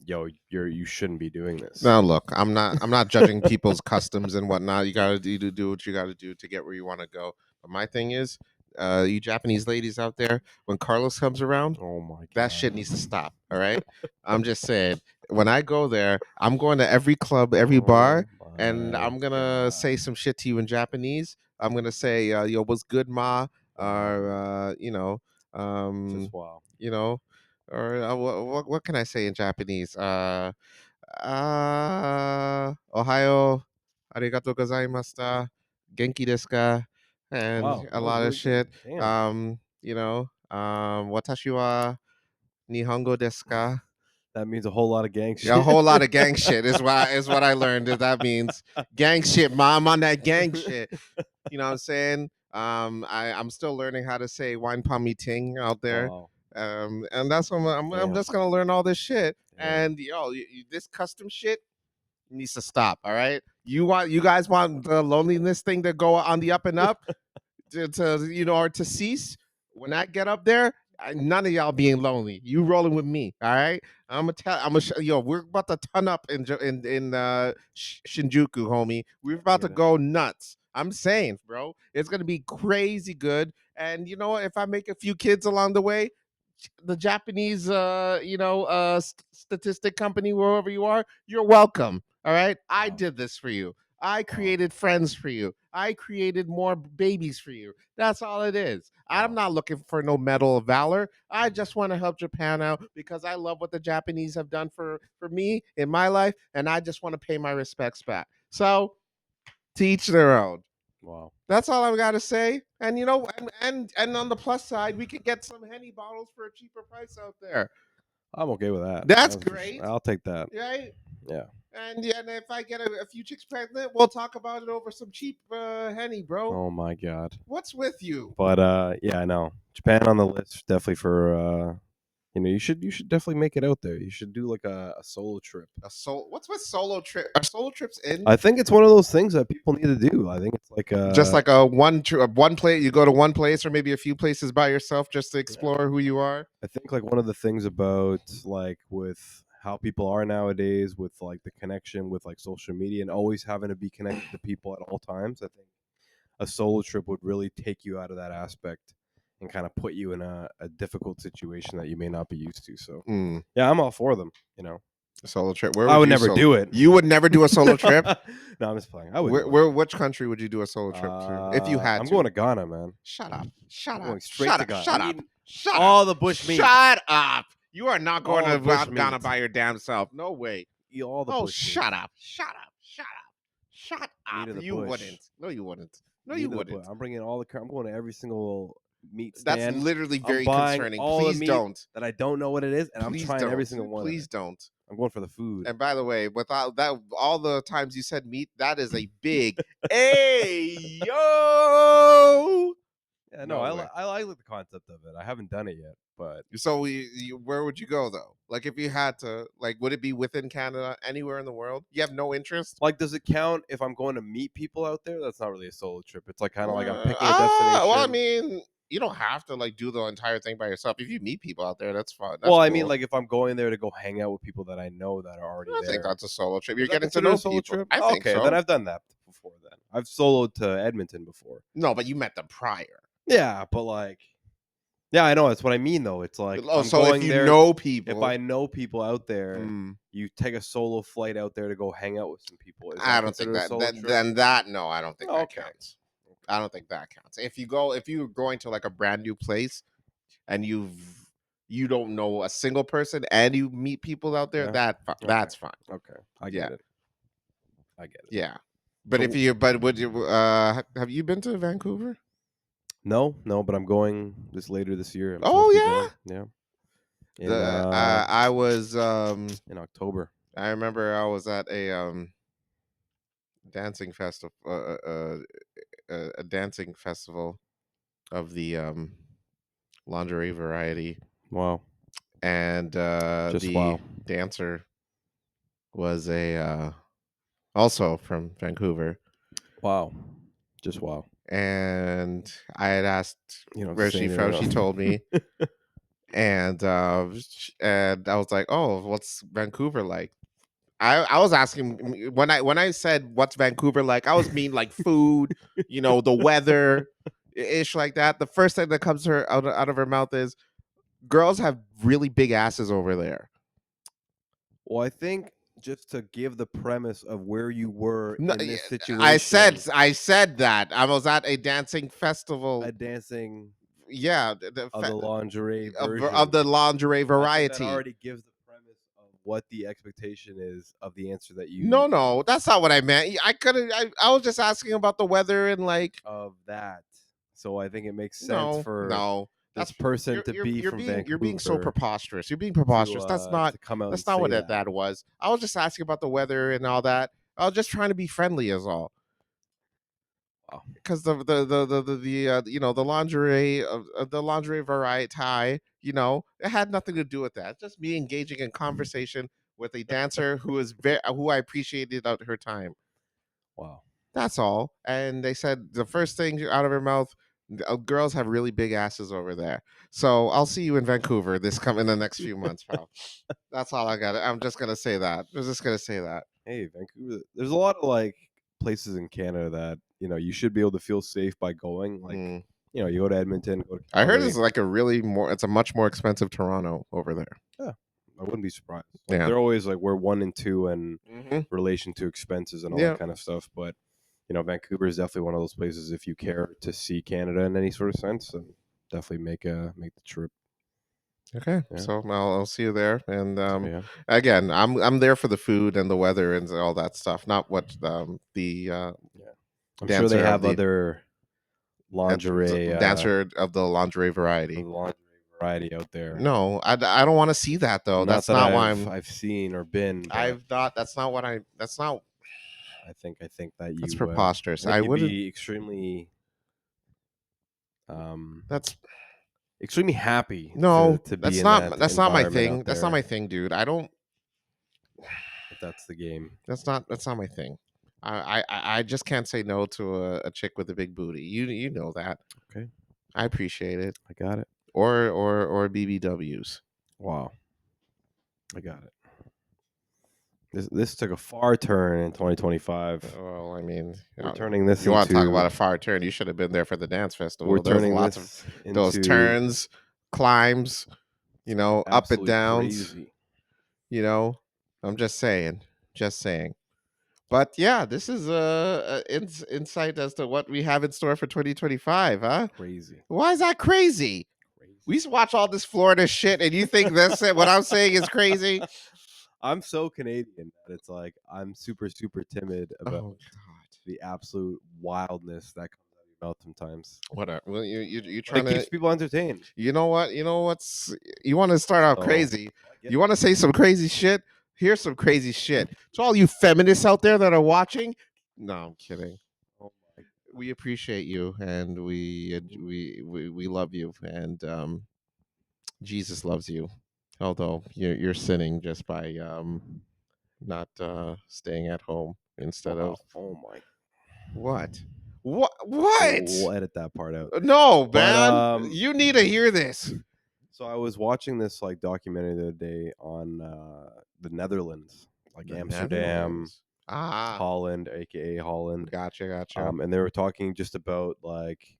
you shouldn't be doing this. Now look, I'm not judging people's customs and whatnot. You gotta do what you gotta do to get where you want to go. But my thing is, you Japanese ladies out there, when Carlos comes around, Oh my that god. shit needs to stop. All right. I'm just saying, when I go there, I'm going to every club, every bar, Oh and my I'm gonna god. say some shit to you in Japanese. I'm gonna say, yo, what's good, ma? Wow. Or Just um, wow. you know, or what can I say in Japanese? Ohio, arigato gozaimashita, genki desu ka, and Wow, a that was lot of really good. shit. Damn. Watashi wa nihongo desu ka? That means a whole lot of gang Yeah, a shit. whole lot of gang shit is what I learned. That means gang shit, mom, on that gang shit. You know what I'm saying? I'm still learning how to say wine palmy ting out there. Wow. And that's what I'm Damn. just gonna learn all this shit. Damn. And yo, this custom shit needs to stop. All right, you guys want the loneliness thing to go on the up and up or to cease. When I get up there, none of y'all being lonely. You rolling with me. All right. Yo, we're about to ton up in Shinjuku, homie. We're I about to get it. go nuts. I'm saying, bro, it's gonna be crazy good. And you know what? If I make a few kids along the way, the Japanese, statistic company, wherever you are, you're welcome. All right. I Wow. did this for you. I Wow. created friends for you. I created more babies for you. That's all it is. I'm Wow. not looking for no medal of valor. I just want to help Japan out because I love what the Japanese have done for me in my life, and I just want to pay my respects back. So, to each their own. Wow. That's all I've got to say. And and on the plus side, we could get some Henny bottles for a cheaper price out there. I'm okay with that. That's That's for sure. great, I'll take that. right? Yeah. And yeah, and if I get a few chicks pregnant, we'll talk about it over some cheap Henny, bro. Oh my god. What's with you? But yeah, I know. Japan on the list definitely for you should definitely make it out there. You should do like a solo trip. What's with solo trip? Are solo trips in? I think it's one of those things that people need to do. I think it's like Just like one place, you go to one place or maybe a few places by yourself just to yeah. explore who you are. I think like one of the things about like with how people are nowadays with like the connection with like social media and always having to be connected to people at all times. I think a solo trip would really take you out of that aspect and kind of put you in a difficult situation that you may not be used to. So Mm. yeah, I'm all for them. A solo trip. Where I would would you never solo? do it. You would never do a solo trip. No, I'm just playing. I would do it. Which country would you do a solo trip to if you had I'm to? going to Ghana, man. Shut up. Shut I'm up. going straight Shut to up. Ghana. Shut I'm up. eating Shut up. all the bush meat. Shut up. You are not going All to bush Ghana meat. by your damn self. No way. Eat all the Oh, bush meat. shut up. Shut up. Shut up. Shut Meat up. of the You bush. wouldn't. No, you wouldn't. No, Meat you of the bush. wouldn't. I'm bringing all the. I'm going to every single meat That's stand. literally I'm very buying concerning. all the Please meat don't. that I don't know what it is, and I'm Please trying every don't. single one. Please of it. don't. I'm going for the food. And by the way, without that, all the times you said meat, that is a big hey yo. Yeah, No no, way. I like the concept of it. I haven't done it yet, but So where would you go though? Like if you had to, like, would it be within Canada, anywhere in the world? You have no interest. like, does it count if I'm going to meet people out there? That's not really a solo trip. It's like kind of like I'm picking a destination. Well, I mean, you don't have to like do the entire thing by yourself. If you meet people out there, that's fine. That's Well, I cool. mean, like if I'm going there to go hang out with people that I know that are already I there. think that's a solo trip. You're Is that getting to considered know a solo people. trip? I think Okay, so. then I've done that before. Then I've soloed to Edmonton before. No, but you met them prior. Yeah, but like, yeah, I know that's what I mean though. It's like Oh, I'm so going if you there. know people, If I know people out there, mm, you take a solo flight out there to go hang out with some people. Is I that don't think considered a that. solo trip? Then that no, I don't think that Okay. counts. I don't think that counts. If you're going to like a brand new place and you don't know a single person and you meet people out there, Yeah. that's fine. Okay, I Yeah. get it. I get it. Yeah. But So- but would you have you been to Vancouver? No, but I'm going later this year. I'm Oh supposed to be yeah. going. Yeah. I was In October. I remember I was at a dancing festival a dancing festival of the lingerie variety, Wow. and Just the wow. dancer was a also from Vancouver, Wow. Just wow. and I had asked You know, where she saying it from. She enough. told me, and I was like, "Oh, what's Vancouver like?" I was asking when I said what's Vancouver like, I was mean like food, the weather, ish like that. The first thing that comes to her out of her mouth is girls have really big asses over there. Well, I think just to give the premise of where you were No, in this I situation, said that I was at a dancing festival. a dancing Yeah, of the lingerie version of the lingerie I think that variety. already gives the premise of what the expectation is of the answer that you No, that's not what I meant. I couldn't. I was just asking about the weather and like. of that. So I think it makes sense No, for no. this person to be from You're being so Vancouver preposterous. You're being preposterous. to come out and That's not say what that. that was. I was just asking about the weather and all that. I was just trying to be friendly, as all. Wow. Because the lingerie of the lingerie variety, it had nothing to do with that. Just me engaging in conversation with a dancer who I appreciated out her time. Wow. That's all. And they said the first thing out of her mouth, girls have really big asses over there. So I'll see you in Vancouver in the next few months, pal. That's all I got. I'm just gonna say that. I'm just gonna say that. Hey, Vancouver. There's a lot of like places in Canada that you should be able to feel safe by going. Like Mm. you go to Edmonton, go to I heard Calgary. it's like it's a much more expensive Toronto over there. Yeah, I wouldn't be surprised. Like, Yeah. they're always like we're 1 and 2 in Mhm. relation to expenses and all Yeah. that kind of stuff. But Vancouver is definitely one of those places if you care to see Canada in any sort of sense, and definitely make the trip. Okay, Yeah. so I'll see you there. And Yeah. again, I'm there for the food and the weather and all that stuff, not what the I'm sure they dancer of have the other lingerie dancer of the lingerie variety. variety out there. No, I don't want to see that though. Not That's that not why I've seen or been. But I've not. That's not what I. That's not. I think that That's you preposterous. I think I you'd wouldn't. be extremely That's extremely happy no. to be That's in not. that That's not my environment thing. out That's not there. my thing, dude. I don't. If that's the game. That's not. That's not my thing. I just can't say no to a chick with a big booty. You know that. Okay. I appreciate it. I got it. Or BBWs. Wow. I got it. This took a far turn in 2025. Well, I mean, We're turning this you want to talk into about a far turn? You should have been there for the dance festival. we're There was turning lots of this those into turns, climbs, up and absolutely downs. crazy. You know, I'm just saying. Just saying. But yeah, this is insight as to what we have in store for 2025, huh? Crazy. Why is that crazy? We used to watch all this Florida shit, and you think this what I'm saying is crazy? I'm so Canadian that it's like I'm super timid about Oh God! the absolute wildness that comes out of your mouth sometimes. Whatever. Well, you But it trying to? keeps people entertained. You know what? You know what's? You want to start out So crazy? I get You want to say some crazy shit? Here's some crazy shit. To all you feminists out there that are watching. No, I'm kidding. oh my We appreciate you, and we love you, and Jesus loves you. Although you're sinning just by not staying at home instead wow. of Oh my. what? What? We'll edit that part out. No, But man. You need to hear this. so I was watching this like documentary the other day on the Netherlands, like The Amsterdam, Netherlands. Ah, Holland, aka Holland. gotcha. And they were talking just about like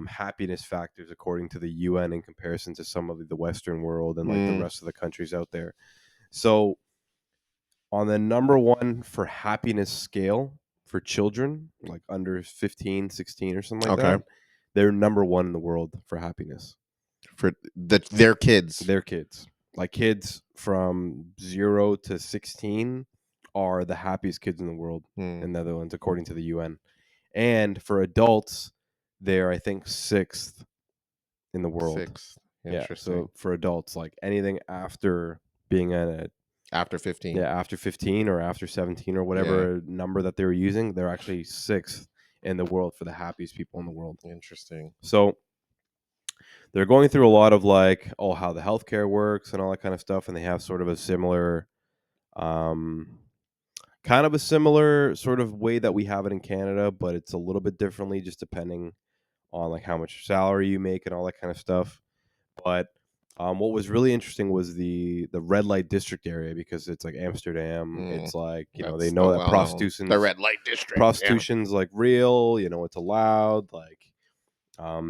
happiness factors according to the UN in comparison to some of the Western world and like the Mm, rest of the countries out there. So on the number one for happiness scale for children, like under 15, 16 or something like okay. that, they're number one in the world for happiness. For their kids. Their kids. Like kids from 0 to 16 are the happiest kids in the world Mm, in the Netherlands, according to the UN. And for adults, they're, I think, sixth in the world. six. Yeah. Interesting. So for adults, like anything after being a After 15. yeah, after 15 or after 17 or Yeah. whatever number that they were using, they're actually sixth in the world for the happiest people in the world. Interesting. So they're going through a lot of like, oh, how the healthcare works and all that kind of stuff, and they have sort of a similar, um, kind of a similar sort of way that we have it in Canada, but it's a little bit differently, just depending on like how much salary you make and all that kind of stuff. But what was really interesting was the red light district area because it's like Amsterdam. Mm, It's like they that's the know that well known. The red light district. Yeah. prostitution's like real. It's allowed. Like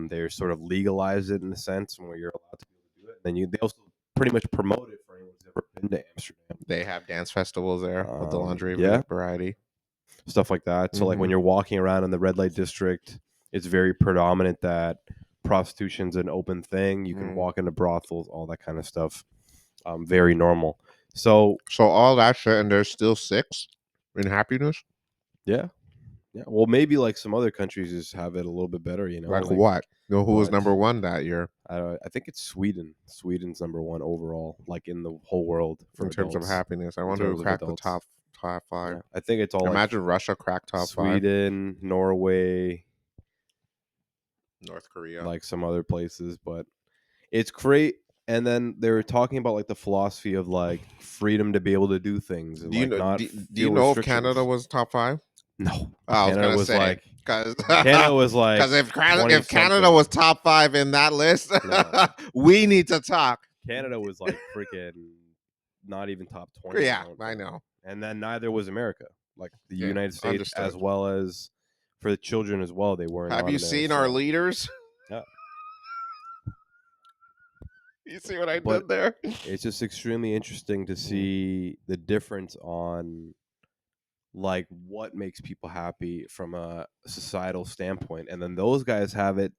they're sort of legalize it in a sense where you're allowed to be able to do it. And then they also pretty much promote it for anyone who's ever been to Amsterdam. They have dance festivals there of the lingerie Yeah, variety. stuff like that. So like when you're walking around in the red light district, it's very predominant that prostitution's an open thing. You can Mm. walk into brothels, all that kind of stuff. Very normal. So So all that shit, and there's still six in happiness. yeah, yeah. Well, maybe like some other countries just have it a little bit better. Like Like what? You know, who was but number one that year I think it's Sweden. Sweden's number one overall, like in the whole world for in terms of adults. happiness? I In wonder who terms of cracked the adults, top five. yeah, I think it's all like Imagine Russia cracked top five. Sweden, Norway, North Korea. like some other places, but it's great. And then they were talking about like the philosophy of like freedom to be able to do things and Do you like know? not Do you feel know if restrictions. Canada was top five? No, I was Canada gonna was say like because Canada was like if 20 If Canada something. was top five in that list, No, we need to talk. Canada was like freaking not even top 20. Yeah, don't I think. know. And then neither was America, like the Yeah, United States, as understood. well as for the children as well. They weren't Have on you there. seen our So leaders? yeah, You see what I but did there? it's just extremely interesting to see the difference on like what makes people happy from a societal standpoint, and then those guys have it.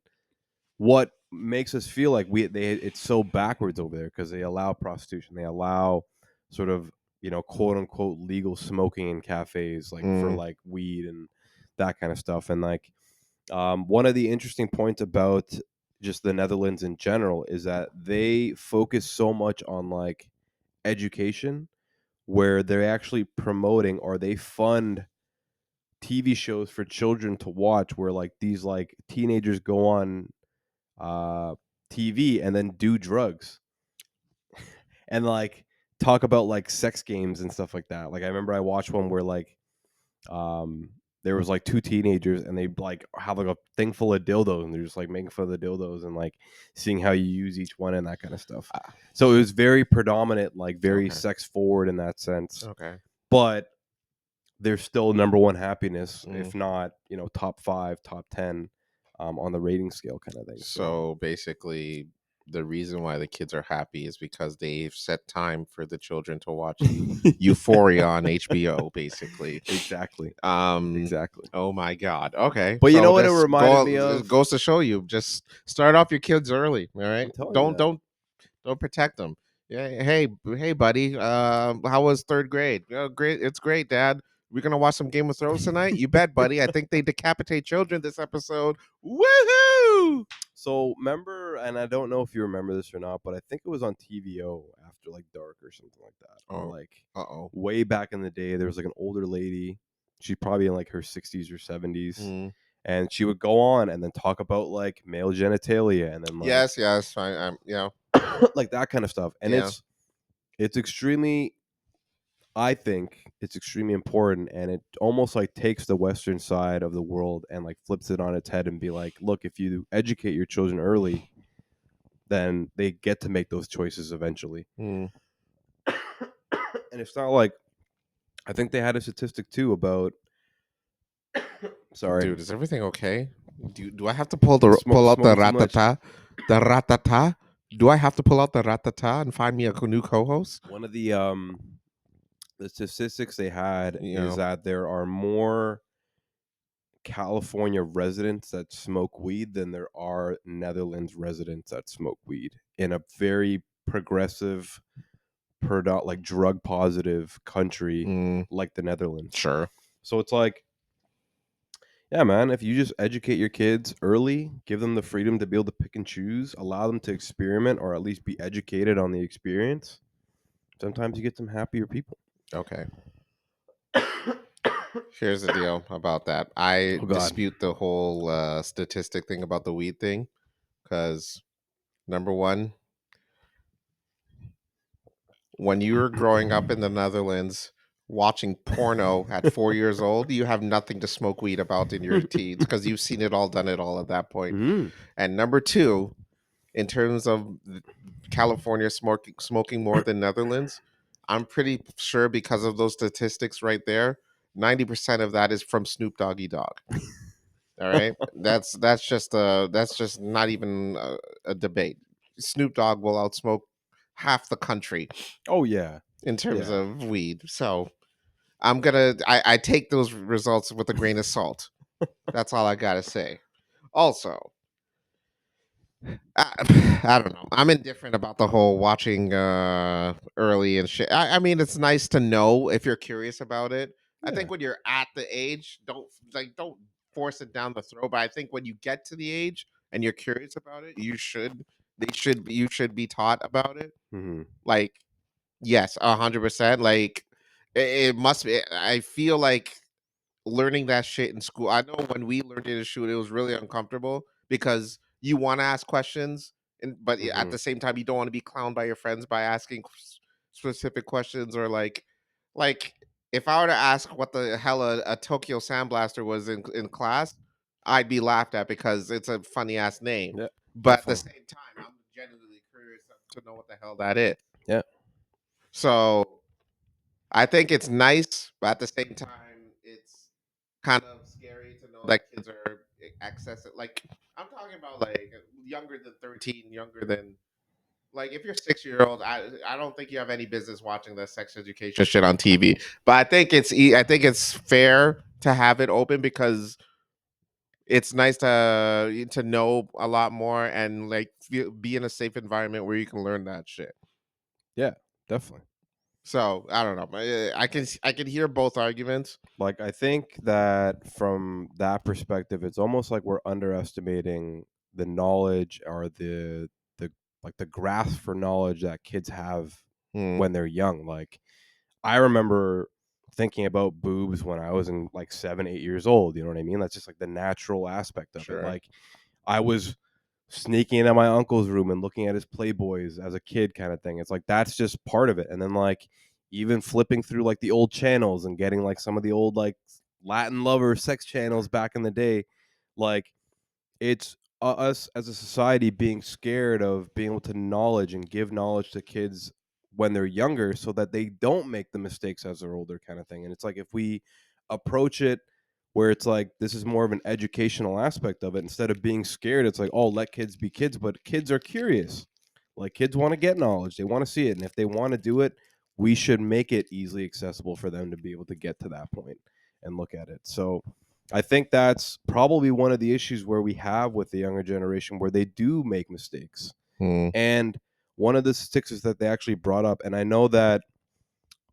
What makes us feel like it's so backwards over there because they allow prostitution, they allow sort of quote unquote legal smoking in cafes like for Mm, like weed and that kind of stuff. And like one of the interesting points about just the Netherlands in general is that they focus so much on like education where they're actually promoting or they fund TV shows for children to watch where like these like teenagers go on uh TV and then do drugs and like talk about like sex games and stuff like that. Like I remember I watched one where like there was like two teenagers and they like have like a thing full of dildos and they're just like making fun of the dildos and like seeing how you use each one and that kind of stuff. ah, So it was very predominant, like very okay. sex forward in that sense. Okay. But there's still number one happiness, Mm. if not, top 5, top 10 on the rating scale kind of thing. So So basically, the reason why the kids are happy is because they've set time for the children to watch Euphoria on HBO, basically. Exactly. Um, Exactly. oh my God. Okay, But you know so what it this reminded me of? goes to show you, just start off your kids early. All I'm right, telling you that. don't protect them. Yeah, hey, buddy. How was third grade? Great. It's great, Dad. We're gonna watch some Game of Thrones tonight. You bet, buddy. I think they decapitate children this episode. Woohoo! So remember, and I don't know if you remember this or not, but I think it was on TVO after like dark or something like that. Or Oh, like uh-oh. way back in the day, there was like an older lady. She's probably in like her 60s or 70s. Mm. And she would go on and then talk about like male genitalia and then like Yes. I'm. Yeah. like that kind of stuff. And Yeah. it's extremely, I think it's extremely important, and it almost like takes the Western side of the world and like flips it on its head and be like, look, if you educate your children early, then they get to make those choices eventually. Mm. And it's not like, I think they had a statistic too about, sorry, Dude, is everything okay? Do I have to pull out the smoking too much. ratata, the ratata? Do I have to pull out the ratata and find me a new co-host? One of the statistics they had You is know. that there are more California residents that smoke weed than there are Netherlands residents that smoke weed in a very progressive, like drug positive country Mm, like the Netherlands. sure. So it's like, yeah, man, if you just educate your kids early, give them the freedom to be able to pick and choose, allow them to experiment or at least be educated on the experience, sometimes you get some happier people. Okay. Here's the deal about that. I Oh God. dispute the whole statistic thing about the weed thing because number one, when you were growing up in the Netherlands watching porno at 4 years old, you have nothing to smoke weed about in your teens because you've seen it all, done it all at that point. Mm. And number two, in terms of California smoking more than Netherlands, I'm pretty sure because of those statistics right there, 90% of that is from Snoop Doggy Dogg. All right, that's just not even a debate. Snoop Dogg will outsmoke half the country Oh yeah. in terms Yeah. of weed. So I take those results with a grain of salt. That's all I gotta say. Also, I don't know. I'm indifferent about the whole watching early and shit. I mean, it's nice to know if you're curious about it. I Yeah. think when you're at the age, don't force it down the throat. But I think when you get to the age and you're curious about it, you should be taught about it. Hmm. Like, yes, 100%. Like, it must be. I feel like learning that shit in school. I know when we learned it in school, it was really uncomfortable because you want to ask questions, but at Hmm. the same time, you don't want to be clowned by your friends by asking specific questions or like if I were to ask what the hell a Tokyo Sandblaster was in class, I'd be laughed at because it's a funny ass name. Yeah. But at the Definitely. same time, I'm genuinely curious to know what the hell that is. Yeah. So I think it's nice, but at the same time, it's kind of scary to know that kids are accessing. Like I'm talking about, like younger than 13, younger than like if you're 6 year old. I don't think you have any business watching the sex education shit on TV. But I think I think it's fair to have it open because it's nice to know a lot more and like be in a safe environment where you can learn that shit. Yeah. Definitely. So I don't know. I can hear both arguments. Like I think that from that perspective, it's almost like we're underestimating the knowledge or the like the grasp for knowledge that kids have Hmm, when they're young. Like I remember thinking about boobs when I was in like 7, 8 years old. You know what I mean? That's just like the natural aspect of it. sure. Like I was sneaking into my uncle's room and looking at his Playboys as a kid, kind of thing. It's like that's just part of it. And then like even flipping through like the old channels and getting like some of the old like Latin lover sex channels back in the day, like it's us as a society being scared of being able to knowledge and give knowledge to kids when they're younger so that they don't make the mistakes as they're older, kind of thing. And it's like if we approach it where it's like this is more of an educational aspect of it instead of being scared, it's like, oh, let kids be kids, but kids are curious. Like kids want to get knowledge, they want to see it, and if they want to do it, we should make it easily accessible for them to be able to get to that point and look at it. So I think that's probably one of the issues where we have with the younger generation where they do make mistakes. Mm, And one of the statistics that they actually brought up, and I know that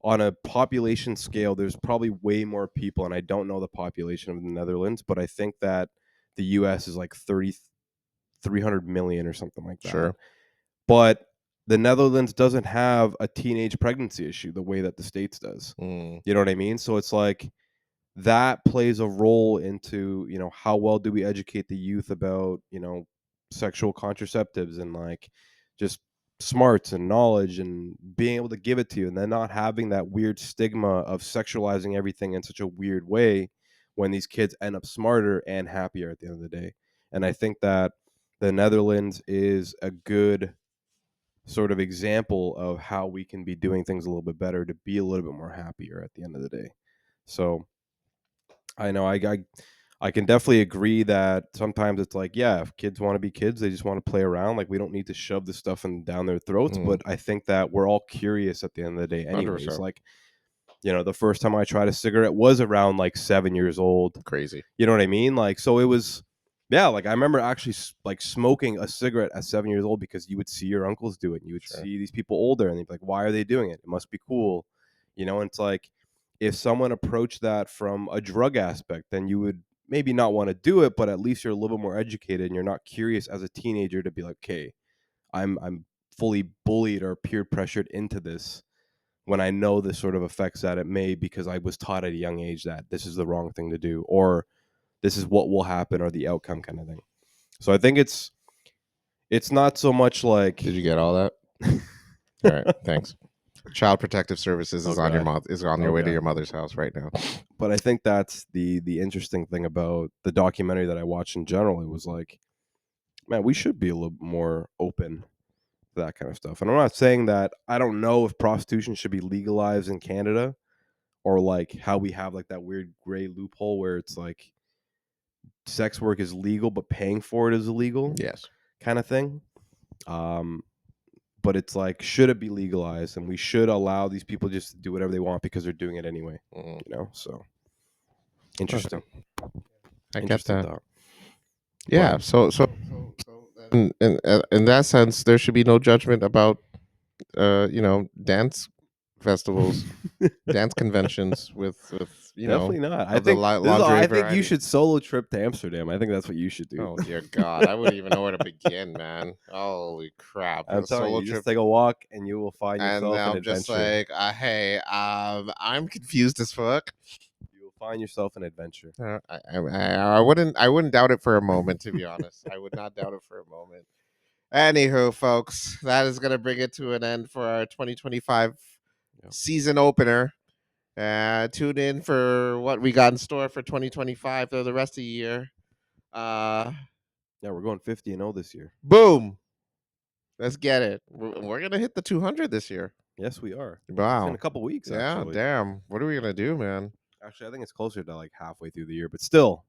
on a population scale, there's probably way more people, and I don't know the population of the Netherlands, but I think that the US is like 300 million or something like that. sure. But the Netherlands doesn't have a teenage pregnancy issue the way that the States does. Mm, You know what I mean? So it's like that plays a role into, how well do we educate the youth about, sexual contraceptives and like just smarts and knowledge and being able to give it to you and then not having that weird stigma of sexualizing everything in such a weird way when these kids end up smarter and happier at the end of the day. And I think that the Netherlands is a good sort of example of how we can be doing things a little bit better to be a little bit more happier at the end of the day. So I know I can definitely agree that sometimes it's like, yeah, if kids want to be kids, they just want to play around. Like we don't need to shove this stuff down their throats. mm, But I think that we're all curious at the end of the day, anyways. 100%. Like, the first time I tried a cigarette was around like 7 years old. Crazy. You know what I mean? Like, so it was, yeah. Like I remember actually like smoking a cigarette at 7 years old because you would see your uncles do it. And you would Sure. see these people older, and they'd be like, "Why are they doing it? It must be cool." And it's like if someone approached that from a drug aspect, then you would maybe not want to do it, but at least you're a little bit more educated and you're not curious as a teenager to be like, "Okay, I'm fully bullied or peer pressured into this." When I know the sort of effects that it may because I was taught at a young age that this is the wrong thing to do or this is what will happen or the outcome kind of thing. So I think it's not so much like Did you get all that? All right. Thanks. Child Protective Services oh is on your god. mouth is on your Oh way to god. your mother's house right now. But I think that's the interesting thing about the documentary that I watched in general. It was like, man, we should be a little more open to that kind of stuff. And I'm not saying that I don't know if prostitution should be legalized in Canada or like how we have like that weird gray loophole where it's like sex work is legal but paying for it is illegal Yes. kind of thing. Um, but it's like, should it be legalized? And we should allow these people just to do whatever they want because they're doing it anyway. Mm, So okay. interesting, I get interesting that. thought. But Yeah. So in that sense, there should be no judgment about dance festivals, dance conventions with definitely not. I of the think this is. lingerie I think you variety. should solo trip to Amsterdam. I think that's what you should do. Oh dear God, I wouldn't even know where to begin, man. Holy crap, I'm a telling you, solo you just trip, take a walk and you will find and yourself an I'm just adventure. like, hey, I'm confused as fuck. You will find yourself an adventure. I wouldn't doubt it for a moment, to be honest. I would not doubt it for a moment. Anywho, folks, that is gonna bring it to an end for our 2025 Yeah. season opener. Tune in for what we got in store for 2025 for the rest of the year. Uh, Yeah, we're going 50-0 this year. boom. Let's get it. We're gonna hit the 200 this year. Yes, we are. It's in a Wow. couple weeks, Yeah. actually. Damn. What are we gonna do, man? Actually, I think it's closer to like halfway through the year, but still,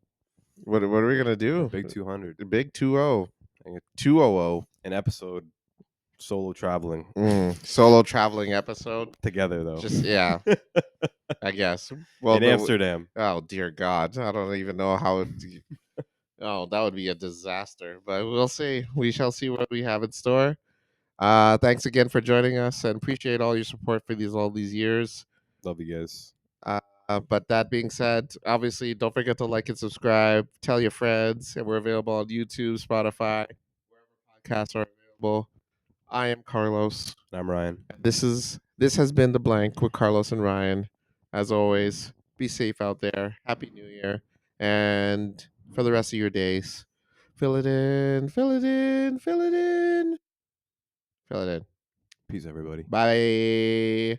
What are we gonna the do? big 200. The big 2-0. I think it's 200. an episode solo traveling Solo traveling episode. together, though. Just yeah, I guess. Well, in Amsterdam. oh dear God, I don't even know how. Oh, that would be a disaster. But we'll see. We shall see what we have in store. Thanks again for joining us, and appreciate all your support for all these years. Love you guys. Uh, but that being said, obviously, don't forget to like and subscribe. Tell your friends, and we're available on YouTube, Spotify, wherever podcasts are available. I am Carlos. And I'm Ryan. This has been the blank with Carlos and Ryan. As always, be safe out there. Happy New Year, and for the rest of your days, fill it in, fill it in, fill it in, fill it in. Peace, everybody. Bye.